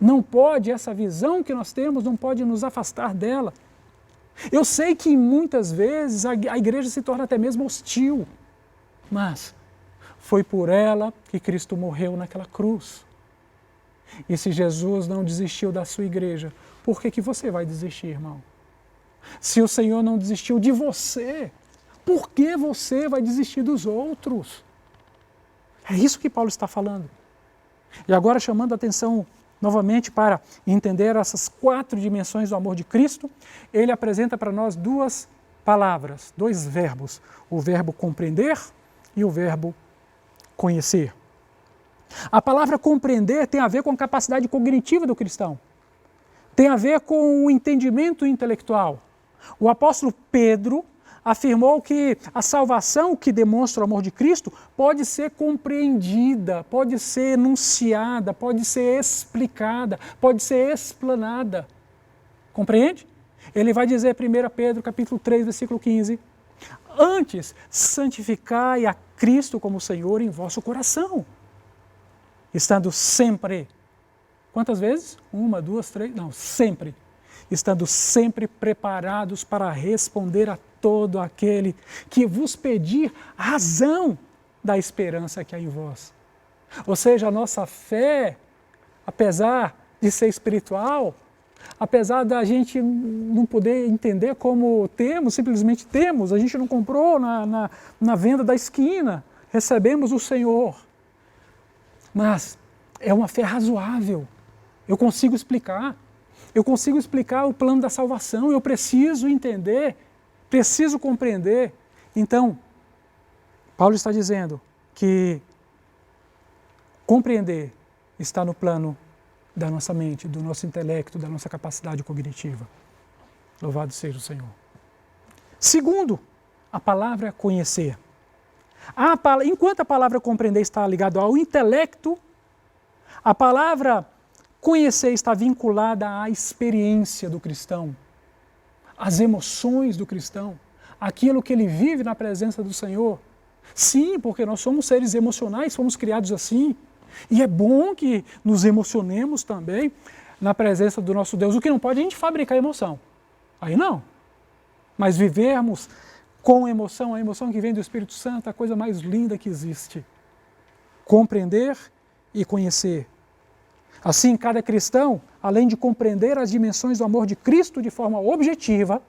não pode, essa visão que nós temos, não pode nos afastar dela. Eu sei que muitas vezes a igreja se torna até mesmo hostil, mas foi por ela que Cristo morreu naquela cruz. E se Jesus não desistiu da sua igreja, por que você vai desistir, irmão? Se o Senhor não desistiu de você, por que você vai desistir dos outros? É isso que Paulo está falando. E agora, chamando a atenção novamente para entender essas 4 dimensões do amor de Cristo, ele apresenta para nós 2 palavras, 2 verbos, o verbo compreender e o verbo conhecer. A palavra compreender tem a ver com a capacidade cognitiva do cristão, tem a ver com o entendimento intelectual. O apóstolo Pedro afirmou que a salvação que demonstra o amor de Cristo pode ser compreendida, pode ser enunciada, pode ser explicada, pode ser explanada. Compreende? Ele vai dizer, 1 Pedro capítulo 3, versículo 15, antes, santificai a Cristo como Senhor em vosso coração, estando sempre, quantas vezes? 1, 2, 3, não, sempre. Estando sempre preparados para responder a todo aquele que vos pedir razão da esperança que há em vós. Ou seja, a nossa fé, apesar de ser espiritual, apesar da gente não poder entender como temos, simplesmente temos, a gente não comprou na venda da esquina, recebemos o Senhor. Mas é uma fé razoável, eu consigo explicar o plano da salvação, eu preciso entender, preciso compreender. Então, Paulo está dizendo que compreender está no plano da nossa mente, do nosso intelecto, da nossa capacidade cognitiva. Louvado seja o Senhor. Segundo, a palavra conhecer. Enquanto a palavra compreender está ligada ao intelecto, a palavra conhecer está vinculada à experiência do cristão, às emoções do cristão, aquilo que ele vive na presença do Senhor. Sim, porque nós somos seres emocionais, fomos criados assim. E é bom que nos emocionemos também na presença do nosso Deus. O que não pode é a gente fabricar emoção. Aí não. Mas vivermos com emoção, a emoção que vem do Espírito Santo, a coisa mais linda que existe. Compreender e conhecer. Assim, cada cristão, além de compreender as dimensões do amor de Cristo de forma objetiva,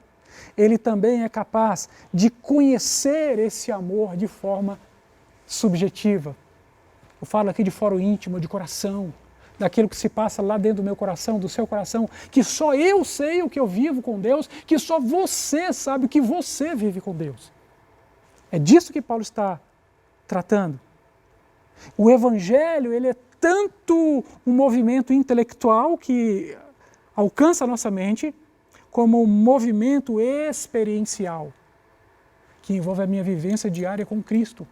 ele também é capaz de conhecer esse amor de forma subjetiva. Eu falo aqui de foro íntimo, de coração, daquilo que se passa lá dentro do meu coração, do seu coração, que só eu sei o que eu vivo com Deus, que só você sabe o que você vive com Deus. É disso que Paulo está tratando. O Evangelho, ele é tanto um movimento intelectual que alcança a nossa mente, como um movimento experiencial, que envolve a minha vivência diária com Cristo.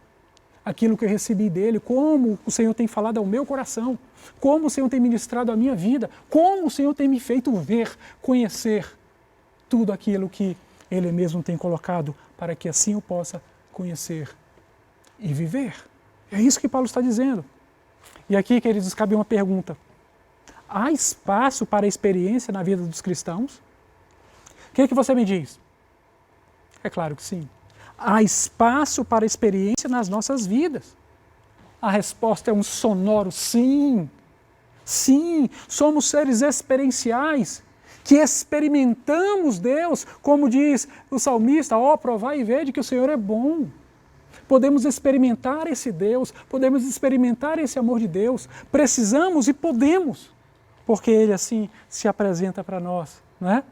Aquilo que eu recebi dele, como o Senhor tem falado ao meu coração, como o Senhor tem ministrado a minha vida, como o Senhor tem me feito ver, conhecer tudo aquilo que Ele mesmo tem colocado para que assim eu possa conhecer e viver. É isso que Paulo está dizendo. E aqui, queridos, cabe uma pergunta. Há espaço para a experiência na vida dos cristãos? O que é que você me diz? É claro que sim. há espaço para experiência nas nossas vidas? A resposta é um sonoro sim. Sim, somos seres experienciais, que experimentamos Deus, como diz o salmista, ó, provai e vede que o Senhor é bom. Podemos experimentar esse Deus, podemos experimentar esse amor de Deus, precisamos e podemos, porque Ele assim se apresenta para nós, não é?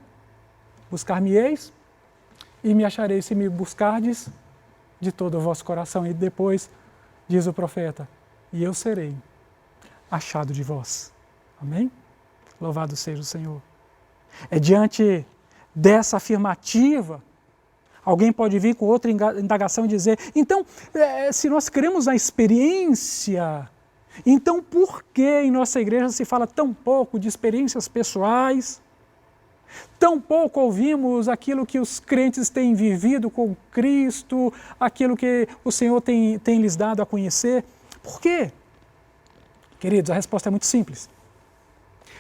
Buscar-me-eis e me achareis se me buscardes de todo o vosso coração. E depois diz o profeta, e eu serei achado de vós. Amém? Louvado seja o Senhor. É diante dessa afirmativa, alguém pode vir com outra indagação e dizer, então, se nós queremos a experiência, então por que em nossa igreja se fala tão pouco de experiências pessoais? Tão pouco ouvimos aquilo que os crentes têm vivido com Cristo, aquilo que o Senhor tem lhes dado a conhecer. Por quê? Queridos, a resposta é muito simples.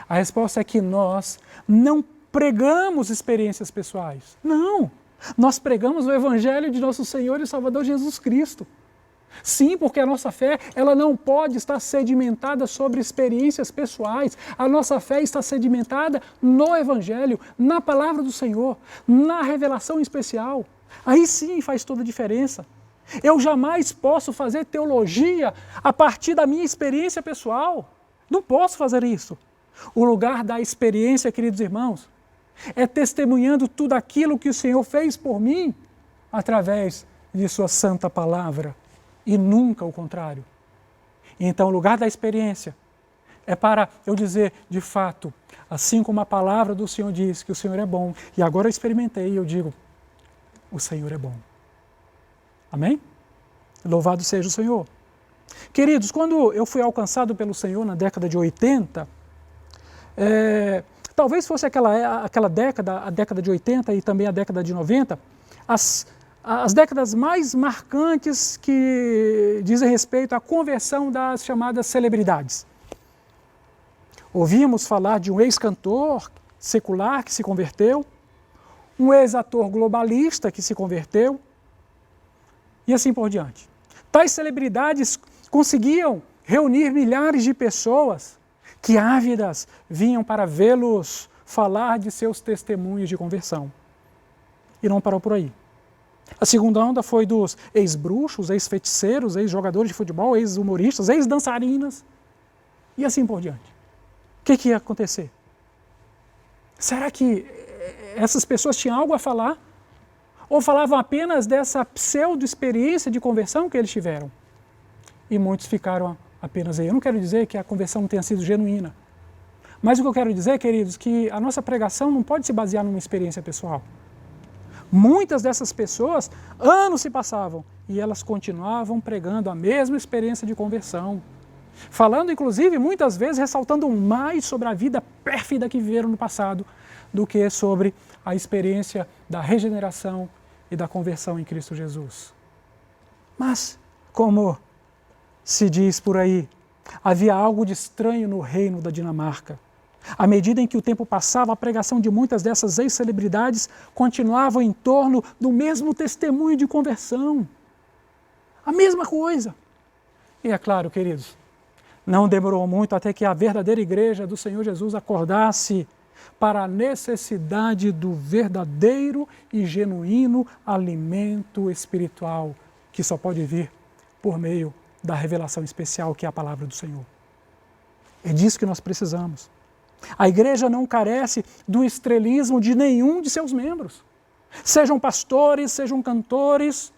A resposta é que nós não pregamos experiências pessoais. Não! Nós pregamos o Evangelho de nosso Senhor e Salvador Jesus Cristo. Sim, porque a nossa fé, ela não pode estar sedimentada sobre experiências pessoais. A nossa fé está sedimentada no Evangelho, na palavra do Senhor, na revelação especial. Aí sim faz toda a diferença. Eu jamais posso fazer teologia a partir da minha experiência pessoal. Não posso fazer isso. O lugar da experiência, queridos irmãos, é testemunhando tudo aquilo que o Senhor fez por mim através de sua santa palavra. E nunca o contrário. Então, o lugar da experiência é para eu dizer, de fato, assim como a palavra do Senhor diz que o Senhor é bom, e agora eu experimentei e eu digo, o Senhor é bom. Amém? Louvado seja o Senhor. Queridos, quando eu fui alcançado pelo Senhor na década de 80, talvez fosse aquela década, a década de 80 e também a década de 90, as décadas mais marcantes que dizem respeito à conversão das chamadas celebridades. Ouvimos falar de um ex-cantor secular que se converteu, um ex-ator globalista que se converteu, e assim por diante. Tais celebridades conseguiam reunir milhares de pessoas que ávidas vinham para vê-los falar de seus testemunhos de conversão. E não parou por aí. A segunda onda foi dos ex-bruxos, ex-feiticeiros, ex-jogadores de futebol, ex-humoristas, ex-dançarinas, e assim por diante. O que ia acontecer? Será que essas pessoas tinham algo a falar? Ou falavam apenas dessa pseudo-experiência de conversão que eles tiveram? E muitos ficaram apenas aí. Eu não quero dizer que a conversão não tenha sido genuína. Mas o que eu quero dizer, queridos, que a nossa pregação não pode se basear numa experiência pessoal. Muitas dessas pessoas, anos se passavam, e elas continuavam pregando a mesma experiência de conversão. Falando, inclusive, muitas vezes, ressaltando mais sobre a vida pérfida que viveram no passado, do que sobre a experiência da regeneração e da conversão em Cristo Jesus. Mas, como se diz por aí, havia algo de estranho no reino da Dinamarca. À medida em que o tempo passava, a pregação de muitas dessas ex-celebridades continuava em torno do mesmo testemunho de conversão. A mesma coisa. E é claro, queridos, não demorou muito até que a verdadeira igreja do Senhor Jesus acordasse para a necessidade do verdadeiro e genuíno alimento espiritual, que só pode vir por meio da revelação especial que é a palavra do Senhor. É disso que nós precisamos. A igreja não carece do estrelismo de nenhum de seus membros. Sejam pastores, sejam cantores.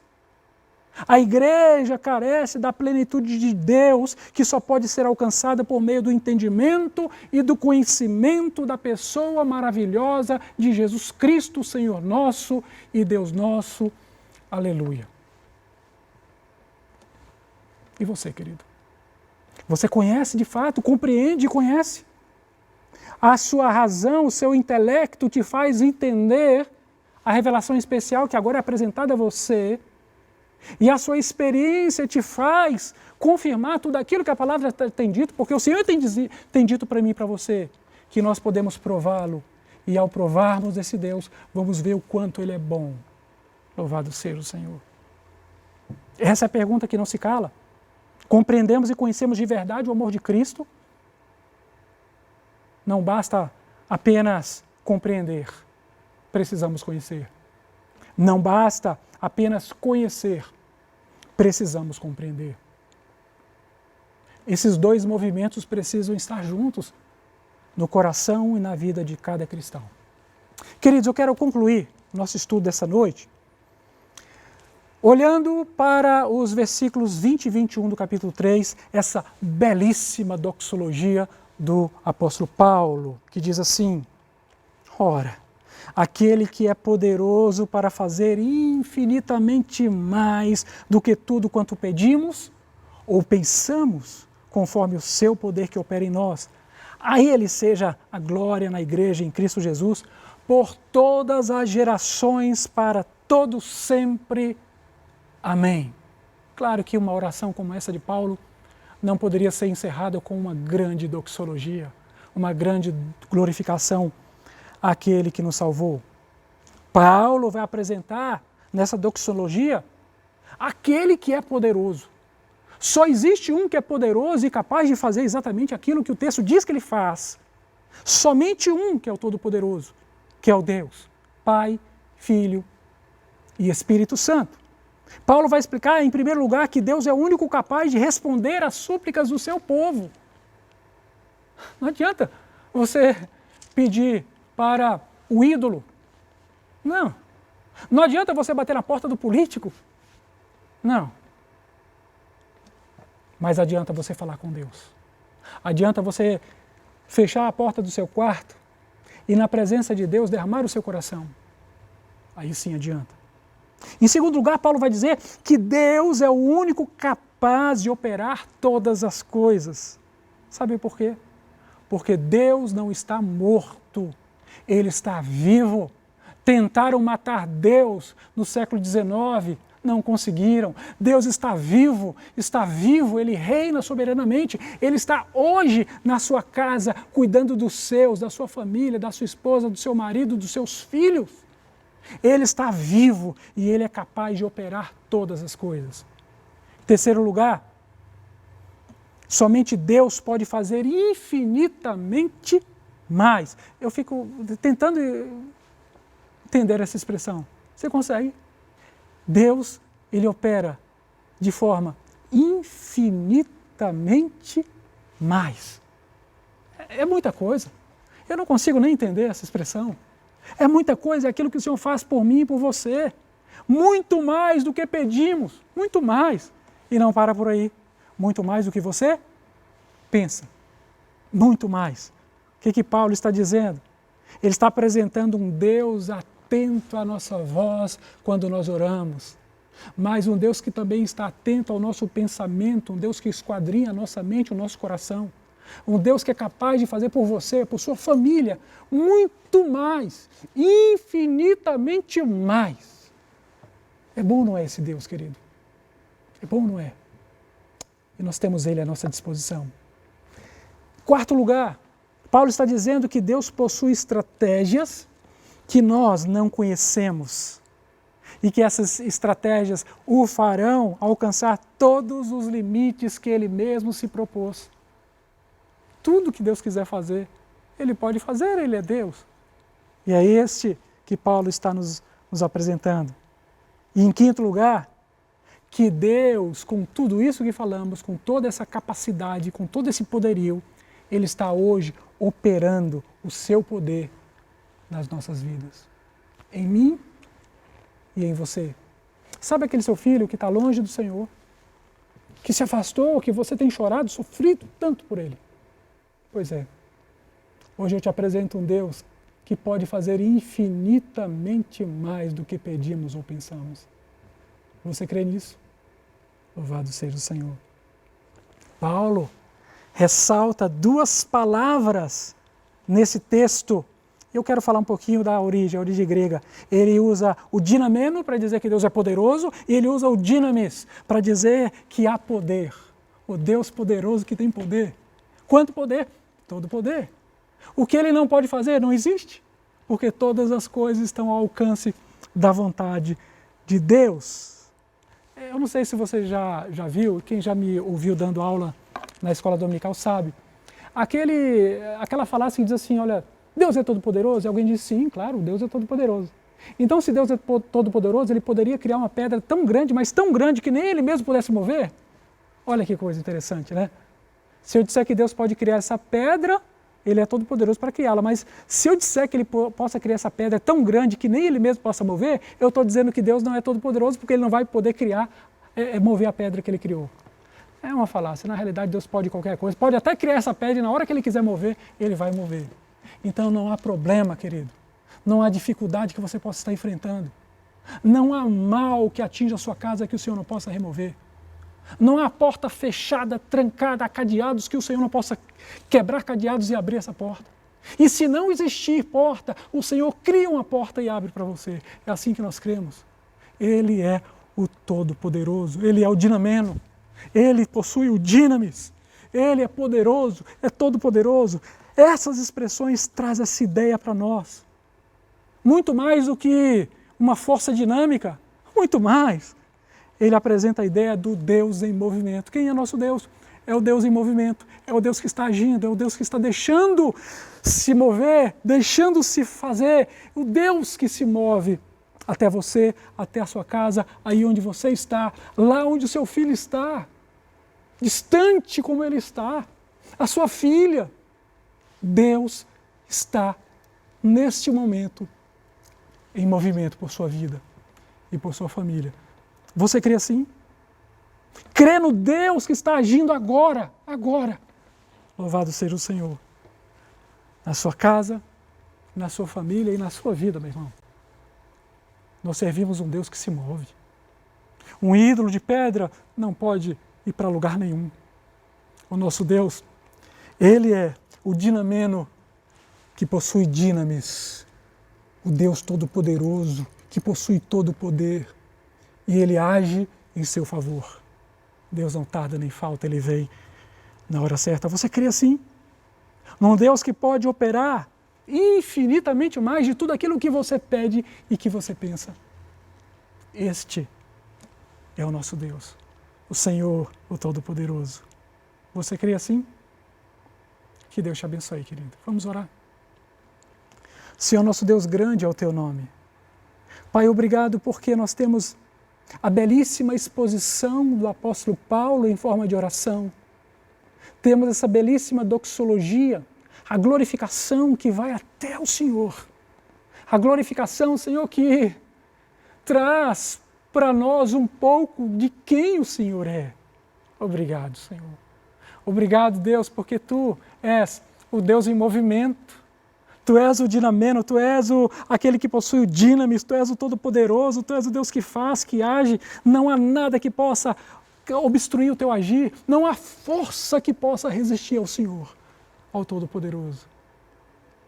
A igreja carece da plenitude de Deus, que só pode ser alcançada por meio do entendimento e do conhecimento da pessoa maravilhosa de Jesus Cristo, Senhor nosso e Deus nosso. Aleluia. E você, querido? Você conhece de fato, compreende e conhece? A sua razão, o seu intelecto te faz entender a revelação especial que agora é apresentada a você, e a sua experiência te faz confirmar tudo aquilo que a palavra tem dito, porque o Senhor tem dito para mim e para você, que nós podemos prová-lo, e ao provarmos esse Deus, vamos ver o quanto Ele é bom. Louvado seja o Senhor. Essa é a pergunta que não se cala. Compreendemos e conhecemos de verdade o amor de Cristo? Não basta apenas compreender, precisamos conhecer. Não basta apenas conhecer, precisamos compreender. Esses dois movimentos precisam estar juntos no coração e na vida de cada cristão. Queridos, eu quero concluir nosso estudo dessa noite olhando para os versículos 20 e 21 do capítulo 3, essa belíssima doxologia do apóstolo Paulo, que diz assim: ora, aquele que é poderoso para fazer infinitamente mais do que tudo quanto pedimos ou pensamos, conforme o seu poder que opera em nós, a Ele seja a glória na igreja em Cristo Jesus, por todas as gerações, para todos sempre. Amém. Claro que uma oração como essa de Paulo não poderia ser encerrada com uma grande doxologia, uma grande glorificação àquele que nos salvou. Paulo vai apresentar nessa doxologia aquele que é poderoso. Só existe um que é poderoso e capaz de fazer exatamente aquilo que o texto diz que ele faz. Somente um que é o Todo-Poderoso, que é o Deus, Pai, Filho e Espírito Santo. Paulo vai explicar, em primeiro lugar, que Deus é o único capaz de responder às súplicas do seu povo. Não adianta você pedir para o ídolo. Não. Não adianta você bater na porta do político. Não. Mas adianta você falar com Deus. Adianta você fechar a porta do seu quarto e, na presença de Deus, derramar o seu coração. Aí sim adianta. Em segundo lugar, Paulo vai dizer que Deus é o único capaz de operar todas as coisas. Sabe por quê? Porque Deus não está morto, Ele está vivo. Tentaram matar Deus no século XIX, não conseguiram. Deus está vivo, Ele reina soberanamente. Ele está hoje na sua casa, cuidando dos seus, da sua família, da sua esposa, do seu marido, dos seus filhos. Ele está vivo e Ele é capaz de operar todas as coisas. Em terceiro lugar, somente Deus pode fazer infinitamente mais. Eu fico tentando entender essa expressão. Você consegue? Deus, Ele opera de forma infinitamente mais. É muita coisa. Eu não consigo nem entender essa expressão. É muita coisa, é aquilo que o Senhor faz por mim e por você. Muito mais do que pedimos, muito mais. E não para por aí. Muito mais do que você pensa. Muito mais. O que Paulo está dizendo? Ele está apresentando um Deus atento à nossa voz quando nós oramos. Mas um Deus que também está atento ao nosso pensamento, um Deus que esquadrinha a nossa mente, o nosso coração. Um Deus que é capaz de fazer por você, por sua família, muito mais, infinitamente mais. É bom, não é, esse Deus, querido? É bom, não é? E nós temos Ele à nossa disposição. Quarto lugar, Paulo está dizendo que Deus possui estratégias que nós não conhecemos e que essas estratégias o farão alcançar todos os limites que Ele mesmo se propôs. Tudo que Deus quiser fazer, Ele pode fazer, Ele é Deus. E é este que Paulo está nos apresentando. E em quinto lugar, que Deus, com tudo isso que falamos, com toda essa capacidade, com todo esse poderio, Ele está hoje operando o seu poder nas nossas vidas. Em mim e em você. Sabe aquele seu filho que está longe do Senhor? Que se afastou, que você tem chorado, sofrido tanto por ele? Pois é, hoje eu te apresento um Deus que pode fazer infinitamente mais do que pedimos ou pensamos. Você crê nisso? Louvado seja o Senhor. Paulo ressalta duas palavras nesse texto. Eu quero falar um pouquinho da origem, a origem grega. Ele usa o dinameno para dizer que Deus é poderoso e ele usa o dinamis para dizer que há poder. O Deus poderoso que tem poder. Quanto poder? Todo poder. O que Ele não pode fazer não existe, porque todas as coisas estão ao alcance da vontade de Deus. Eu não sei se você já viu, quem já me ouviu dando aula na escola dominical sabe. Aquela falácia que diz assim, olha, Deus é todo-poderoso? E alguém diz, sim, claro, Deus é todo-poderoso. Então, se Deus é todo-poderoso, Ele poderia criar uma pedra tão grande, mas tão grande que nem Ele mesmo pudesse mover? Olha que coisa interessante, né? Se eu disser que Deus pode criar essa pedra, Ele é todo-poderoso para criá-la, mas se eu disser que Ele possa criar essa pedra tão grande que nem Ele mesmo possa mover, eu estou dizendo que Deus não é todo-poderoso porque Ele não vai poder mover a pedra que Ele criou. É uma falácia. Na realidade, Deus pode qualquer coisa. Pode até criar essa pedra e na hora que Ele quiser mover, Ele vai mover. Então não há problema, querido. Não há dificuldade que você possa estar enfrentando. Não há mal que atinja a sua casa que o Senhor não possa remover. Não há porta fechada, trancada, a cadeados que o Senhor não possa quebrar cadeados e abrir essa porta. E se não existir porta, o Senhor cria uma porta e abre para você. É assim que nós cremos. Ele é o Todo-Poderoso, Ele é o Dinameno, Ele possui o Dinamis, Ele é poderoso, é todo-poderoso. Essas expressões trazem essa ideia para nós. Muito mais do que uma força dinâmica, muito mais. Ele apresenta a ideia do Deus em movimento. Quem é nosso Deus? É o Deus em movimento, é o Deus que está agindo, é o Deus que está deixando se mover, deixando se fazer, o Deus que se move até você, até a sua casa, aí onde você está, lá onde o seu filho está, distante como ele está, a sua filha. Deus está, neste momento, em movimento por sua vida e por sua família. Você crê assim? Crê no Deus que está agindo agora, agora. Louvado seja o Senhor. Na sua casa, na sua família e na sua vida, meu irmão. Nós servimos um Deus que se move. Um ídolo de pedra não pode ir para lugar nenhum. O nosso Deus, Ele é o Dinameno que possui Dinamis. O Deus Todo-Poderoso que possui todo o poder. E Ele age em seu favor. Deus não tarda nem falta, Ele vem na hora certa. Você crê assim? Num Deus que pode operar infinitamente mais de tudo aquilo que você pede e que você pensa. Este é o nosso Deus, o Senhor, o Todo-Poderoso. Você crê assim? Que Deus te abençoe, querido. Vamos orar. Senhor, nosso Deus, grande é o Teu nome. Pai, obrigado porque nós temos a belíssima exposição do apóstolo Paulo em forma de oração. Temos essa belíssima doxologia, a glorificação que vai até o Senhor. A glorificação, Senhor, que traz para nós um pouco de quem o Senhor é. Obrigado, Senhor. Obrigado, Deus, porque Tu és o Deus em movimento. Tu és o Dinameno, Tu és aquele que possui o Dinamis, Tu és o Todo-Poderoso, Tu és o Deus que faz, que age. Não há nada que possa obstruir o Teu agir, não há força que possa resistir ao Senhor, ao Todo-Poderoso.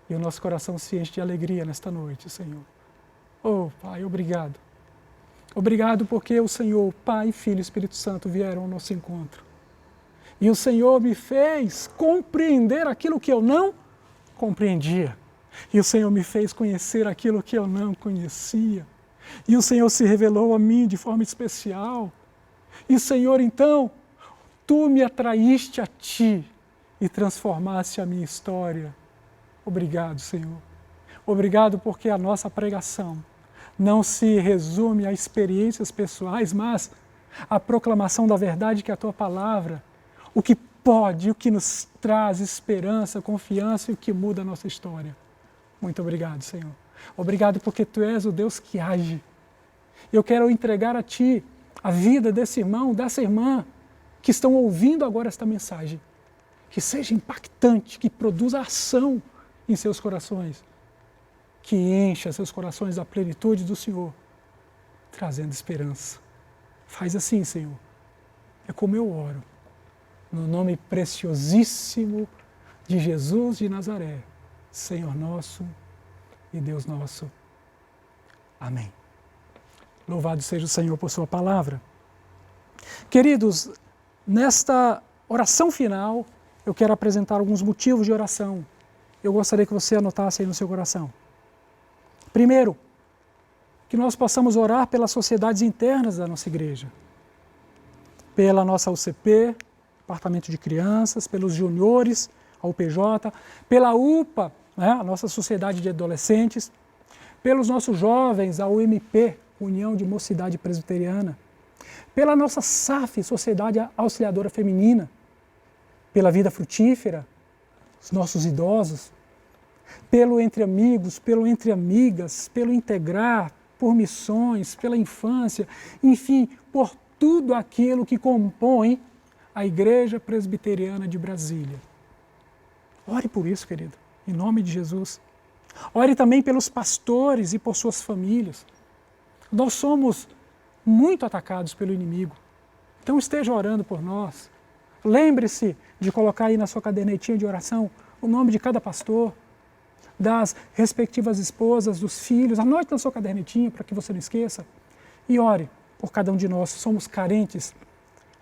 E o nosso coração se enche de alegria nesta noite, Senhor. Oh, Pai, obrigado. Obrigado porque o Senhor, Pai, Filho e Espírito Santo vieram ao nosso encontro. E o Senhor me fez compreender aquilo que eu não compreendia. E o Senhor me fez conhecer aquilo que eu não conhecia. E o Senhor se revelou a mim de forma especial. E, Senhor, então, Tu me atraíste a Ti e transformaste a minha história. Obrigado, Senhor. Obrigado porque a nossa pregação não se resume a experiências pessoais, mas a proclamação da verdade que é a Tua palavra, o que pode, o que nos traz esperança, confiança e o que muda a nossa história. Muito obrigado, Senhor. Obrigado porque Tu és o Deus que age. Eu quero entregar a Ti a vida desse irmão, dessa irmã que estão ouvindo agora esta mensagem. Que seja impactante, que produza ação em seus corações. Que encha seus corações da plenitude do Senhor, trazendo esperança. Faz assim, Senhor. É como eu oro. No nome preciosíssimo de Jesus de Nazaré, Senhor nosso e Deus nosso. Amém. Louvado seja o Senhor por sua palavra. Queridos, nesta oração final, eu quero apresentar alguns motivos de oração. Eu gostaria que você anotasse aí no seu coração. Primeiro, que nós possamos orar pelas sociedades internas da nossa igreja. pela nossa UCP, Departamento de Crianças, pelos juniores, a UPJ, pela UPA, né, a nossa Sociedade de Adolescentes, pelos nossos jovens, a UMP, União de Mocidade Presbiteriana, pela nossa SAF, Sociedade Auxiliadora Feminina, pela Vida Frutífera, os nossos idosos, pelo Entre Amigos, pelo Entre Amigas, pelo Integrar, por missões, pela infância, enfim, por tudo aquilo que compõe a Igreja Presbiteriana de Brasília. Ore por isso, querido, em nome de Jesus. Ore também pelos pastores e por suas famílias. Nós somos muito atacados pelo inimigo, então esteja orando por nós. Lembre-se de colocar aí na sua cadernetinha de oração o nome de cada pastor, das respectivas esposas, dos filhos. Anote na sua cadernetinha para que você não esqueça. E ore por cada um de nós. Somos carentes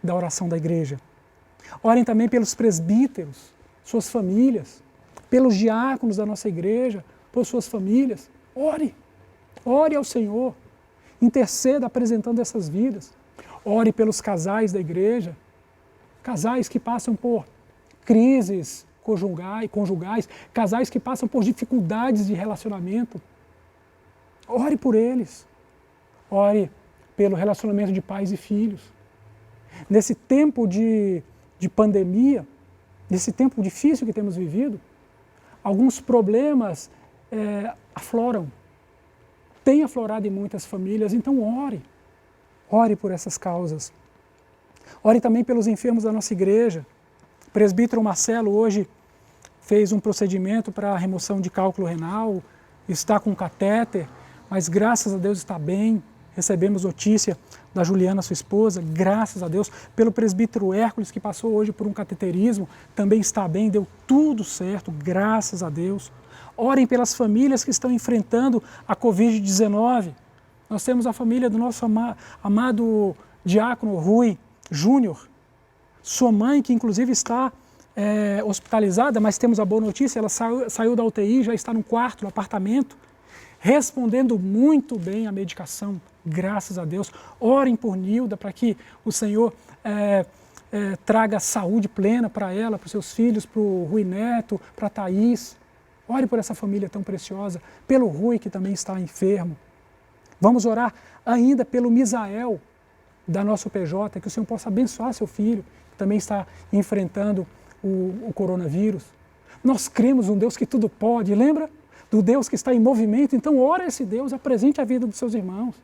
da oração da igreja. Orem também pelos presbíteros, suas famílias, pelos diáconos da nossa igreja, por suas famílias. Ore. Ore ao Senhor. Interceda apresentando essas vidas. Ore pelos casais da igreja. Casais que passam por crises conjugais, casais que passam por dificuldades de relacionamento. Ore por eles. Ore pelo relacionamento de pais e filhos. Nesse tempo de pandemia, nesse tempo difícil que temos vivido, alguns problemas afloram. Tem aflorado em muitas famílias, então ore. Ore por essas causas. Ore também pelos enfermos da nossa igreja. O presbítero Marcelo hoje fez um procedimento para a remoção de cálculo renal, está com catéter, mas graças a Deus está bem. Recebemos notícia da Juliana, sua esposa, graças a Deus. Pelo presbítero Hércules, que passou hoje por um cateterismo, também está bem, deu tudo certo, graças a Deus. Orem pelas famílias que estão enfrentando a Covid-19. Nós temos a família do nosso amado diácono Rui Júnior, sua mãe, que inclusive está hospitalizada, mas temos a boa notícia, ela saiu da UTI, já está no quarto, no apartamento, respondendo muito bem à medicação, graças a Deus. Orem por Nilda, para que o Senhor traga saúde plena para ela, para os seus filhos, para o Rui Neto, para a Thaís. Ore por essa família tão preciosa, pelo Rui, que também está enfermo. Vamos orar ainda pelo Misael, da nossa PJ, que o Senhor possa abençoar seu filho, que também está enfrentando o coronavírus. Nós cremos num Deus que tudo pode, lembra? Do Deus que está em movimento, então ora esse Deus, apresente a vida dos seus irmãos.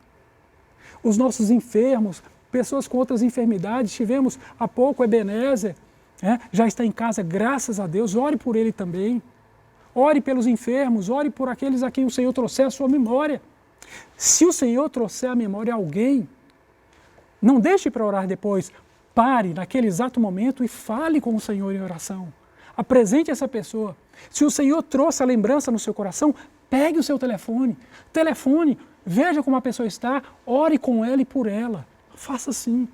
Os nossos enfermos, pessoas com outras enfermidades, tivemos há pouco o Ebenezer, já está em casa, graças a Deus, ore por ele também. Ore pelos enfermos, ore por aqueles a quem o Senhor trouxer a sua memória. Se o Senhor trouxer à memória alguém, não deixe para orar depois. Pare naquele exato momento e fale com o Senhor em oração. Apresente essa pessoa. Se o Senhor trouxe a lembrança no seu coração, pegue o seu telefone. Veja como a pessoa está, ore com ela e por ela. Faça assim.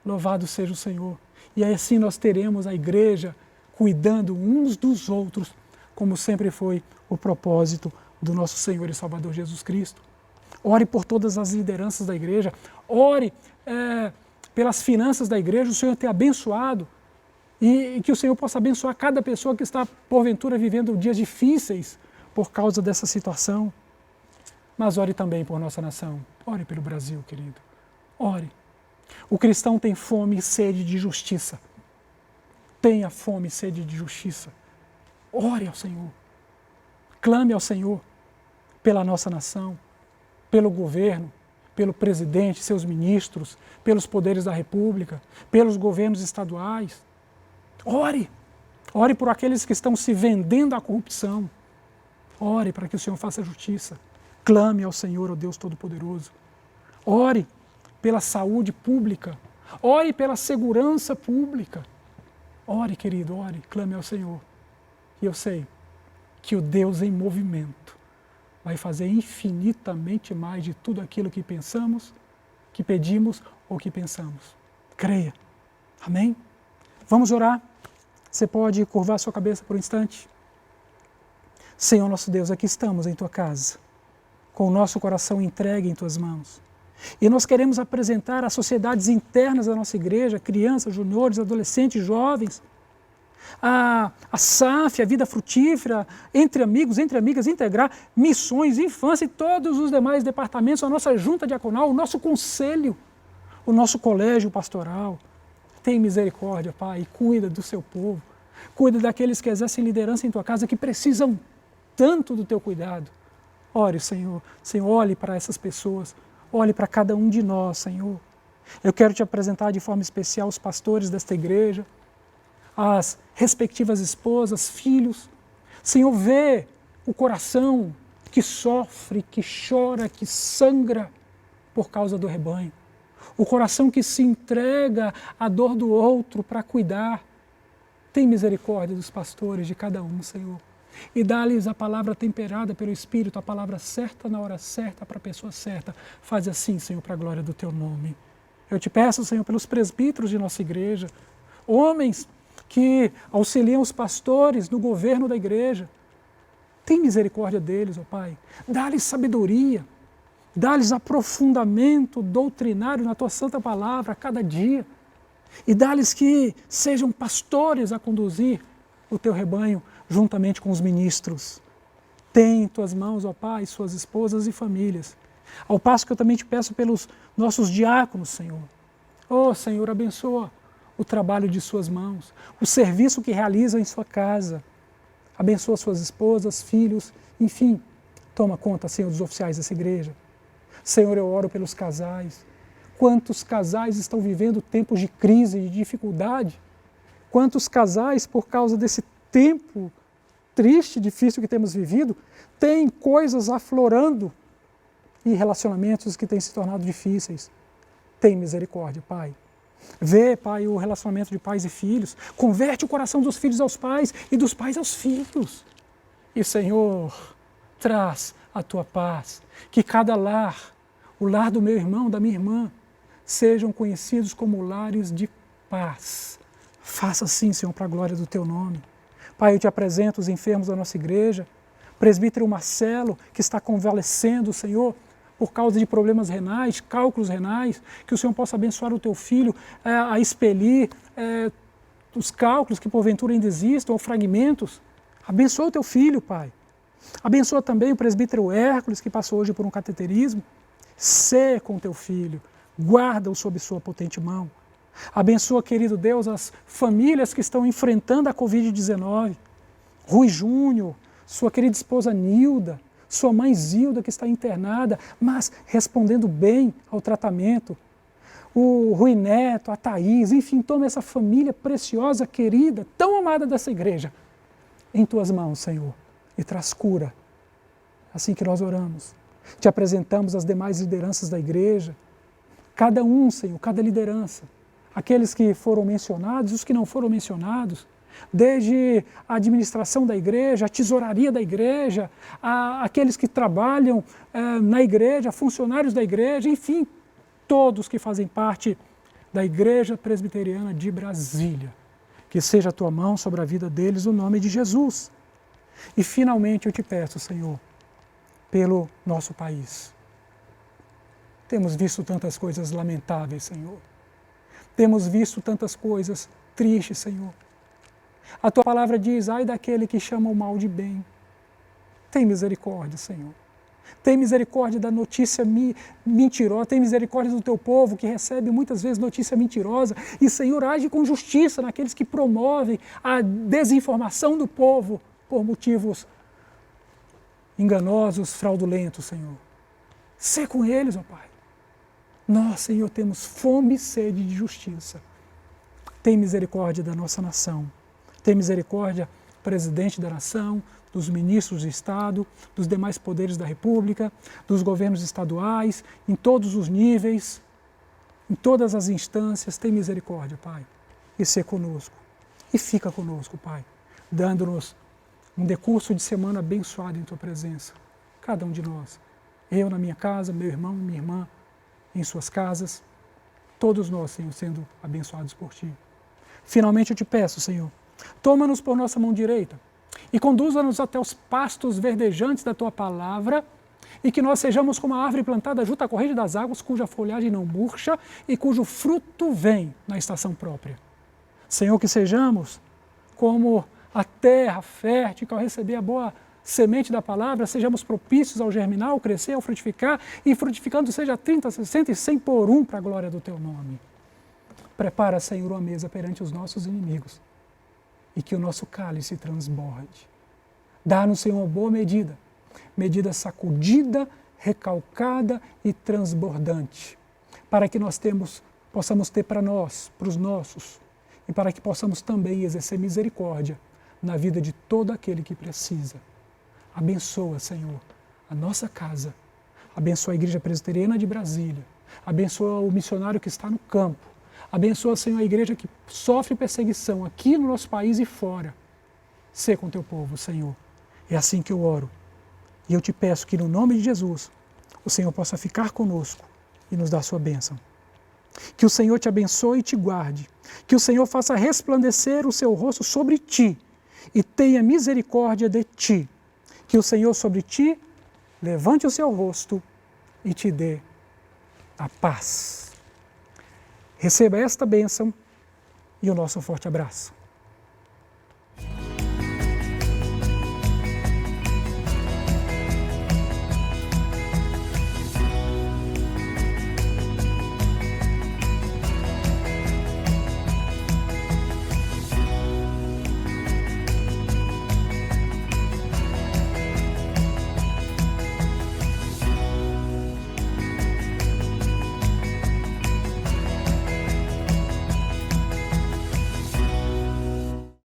Louvado seja o Senhor. E assim nós teremos a igreja cuidando uns dos outros, como sempre foi o propósito do nosso Senhor e Salvador Jesus Cristo. Ore por todas as lideranças da igreja. Ore pelas finanças da igreja, o Senhor ter abençoado e que o Senhor possa abençoar cada pessoa que está, porventura, vivendo dias difíceis por causa dessa situação. Mas ore também por nossa nação. Ore pelo Brasil, querido. Ore. O cristão tem fome e sede de justiça. Tenha fome e sede de justiça. Ore ao Senhor. Clame ao Senhor pela nossa nação, pelo governo, pelo presidente, seus ministros, pelos poderes da República, pelos governos estaduais. Ore. Ore por aqueles que estão se vendendo à corrupção. Ore para que o Senhor faça justiça. Clame ao Senhor, ó Deus Todo-Poderoso. Ore pela saúde pública. Ore pela segurança pública. Ore, querido, ore. Clame ao Senhor. E eu sei que o Deus em movimento vai fazer infinitamente mais de tudo aquilo que pensamos, que pedimos ou que pensamos. Creia. Amém? Vamos orar? Você pode curvar sua cabeça por um instante? Senhor nosso Deus, aqui estamos em Tua casa, com o nosso coração entregue em Tuas mãos. E nós queremos apresentar às sociedades internas da nossa igreja, crianças, juniores, adolescentes, jovens, a SAF, a vida frutífera, entre amigos, entre amigas, integrar, missões, infância e todos os demais departamentos, a nossa junta diaconal, o nosso conselho, o nosso colégio pastoral. Tem misericórdia, Pai, e cuida do seu povo. Cuida daqueles que exercem liderança em tua casa, que precisam tanto do teu cuidado. Ore, Senhor. Senhor, olhe para essas pessoas. Olhe para cada um de nós, Senhor. Eu quero te apresentar de forma especial os pastores desta igreja, as respectivas esposas, filhos. Senhor, vê o coração que sofre, que chora, que sangra por causa do rebanho. O coração que se entrega à dor do outro para cuidar. Tem misericórdia dos pastores, de cada um, Senhor. E dá-lhes a palavra temperada pelo Espírito, a palavra certa na hora certa, para a pessoa certa. Faz assim, Senhor, para a glória do teu nome. Eu te peço, Senhor, pelos presbíteros de nossa igreja, homens que auxiliam os pastores no governo da igreja. Tem misericórdia deles, ó Pai. Dá-lhes sabedoria, dá-lhes aprofundamento doutrinário na tua santa palavra a cada dia. E dá-lhes que sejam pastores a conduzir o teu rebanho juntamente com os ministros. Tem em tuas mãos, ó Pai, suas esposas e famílias. Ao passo que eu também te peço pelos nossos diáconos, Senhor. Ó Senhor, abençoa o trabalho de suas mãos, o serviço que realizam em sua casa. Abençoa suas esposas, filhos, enfim. Toma conta, Senhor, dos oficiais dessa igreja. Senhor, eu oro pelos casais. Quantos casais estão vivendo tempos de crise, de dificuldade? Quantos casais, por causa desse tempo triste, difícil que temos vivido, têm coisas aflorando e relacionamentos que têm se tornado difíceis? Tem misericórdia, Pai. Vê, Pai, o relacionamento de pais e filhos. Converte o coração dos filhos aos pais e dos pais aos filhos. E, Senhor, traz a tua paz. Que cada lar, o lar do meu irmão, da minha irmã, sejam conhecidos como lares de paz. Faça assim, Senhor, para a glória do teu nome. Pai, eu te apresento os enfermos da nossa igreja, presbítero Marcelo, que está convalescendo, Senhor, por causa de problemas renais, cálculos renais, que o Senhor possa abençoar o teu filho a expelir os cálculos que porventura ainda existam, ou fragmentos. Abençoa o teu filho, Pai. Abençoa também o presbítero Hércules, que passou hoje por um cateterismo. Sê com teu filho, guarda-o sob sua potente mão. Abençoa, querido Deus, as famílias que estão enfrentando a Covid-19. Rui Júnior, sua querida esposa Nilda, sua mãe Zilda, que está internada, mas respondendo bem ao tratamento. O Rui Neto, a Thaís, enfim, toma essa família preciosa, querida, tão amada dessa igreja, em tuas mãos, Senhor, e traz cura. Assim que nós oramos, te apresentamos as demais lideranças da igreja, cada um, Senhor, cada liderança, aqueles que foram mencionados, os que não foram mencionados, desde a administração da igreja, a tesouraria da igreja, aqueles que trabalham na igreja, funcionários da igreja, enfim, todos que fazem parte da Igreja Presbiteriana de Brasília. Que seja a tua mão sobre a vida deles, no nome de Jesus. E finalmente eu te peço, Senhor, pelo nosso país. Temos visto tantas coisas lamentáveis, Senhor. Temos visto tantas coisas tristes, Senhor. A tua palavra diz, ai daquele que chama o mal de bem. Tem misericórdia, Senhor. Tem misericórdia da notícia mentirosa, tem misericórdia do teu povo que recebe muitas vezes notícia mentirosa. E, Senhor, age com justiça naqueles que promovem a desinformação do povo por motivos enganosos, fraudulentos, Senhor. Sê com eles, ó Pai. Nós, Senhor, temos fome e sede de justiça. Tem misericórdia da nossa nação. Tem misericórdia, presidente da nação, dos ministros de Estado, dos demais poderes da República, dos governos estaduais, em todos os níveis, em todas as instâncias. Tem misericórdia, Pai. E ser conosco. E fica conosco, Pai, dando-nos um decurso de semana abençoado em Tua presença. Cada um de nós. Eu na minha casa, meu irmão e minha irmã em suas casas. Todos nós, Senhor, sendo abençoados por Ti. Finalmente eu te peço, Senhor, toma-nos por nossa mão direita e conduza-nos até os pastos verdejantes da Tua palavra e que nós sejamos como a árvore plantada junto à corrente das águas, cuja folhagem não murcha e cujo fruto vem na estação própria. Senhor, que sejamos como a terra fértil, que ao receber a boa semente da palavra, sejamos propícios ao germinar, ao crescer, ao frutificar, e frutificando seja 30, 60 e 100 por um para a glória do Teu nome. Prepara, Senhor, uma mesa perante os nossos inimigos e que o nosso cálice transborde. Dá-nos, Senhor, uma boa medida, medida sacudida, recalcada e transbordante, para que nós possamos ter para nós, para os nossos, e para que possamos também exercer misericórdia na vida de todo aquele que precisa. Abençoa, Senhor, a nossa casa, abençoa a Igreja Presbiteriana de Brasília, abençoa o missionário que está no campo, abençoa, Senhor, a igreja que sofre perseguição aqui no nosso país e fora. Sê com teu povo, Senhor. É assim que eu oro. E eu te peço que, no nome de Jesus, o Senhor possa ficar conosco e nos dar sua bênção. Que o Senhor te abençoe e te guarde. Que o Senhor faça resplandecer o seu rosto sobre ti e tenha misericórdia de ti. Que o Senhor sobre ti levante o seu rosto e te dê a paz. Receba esta bênção e o nosso forte abraço.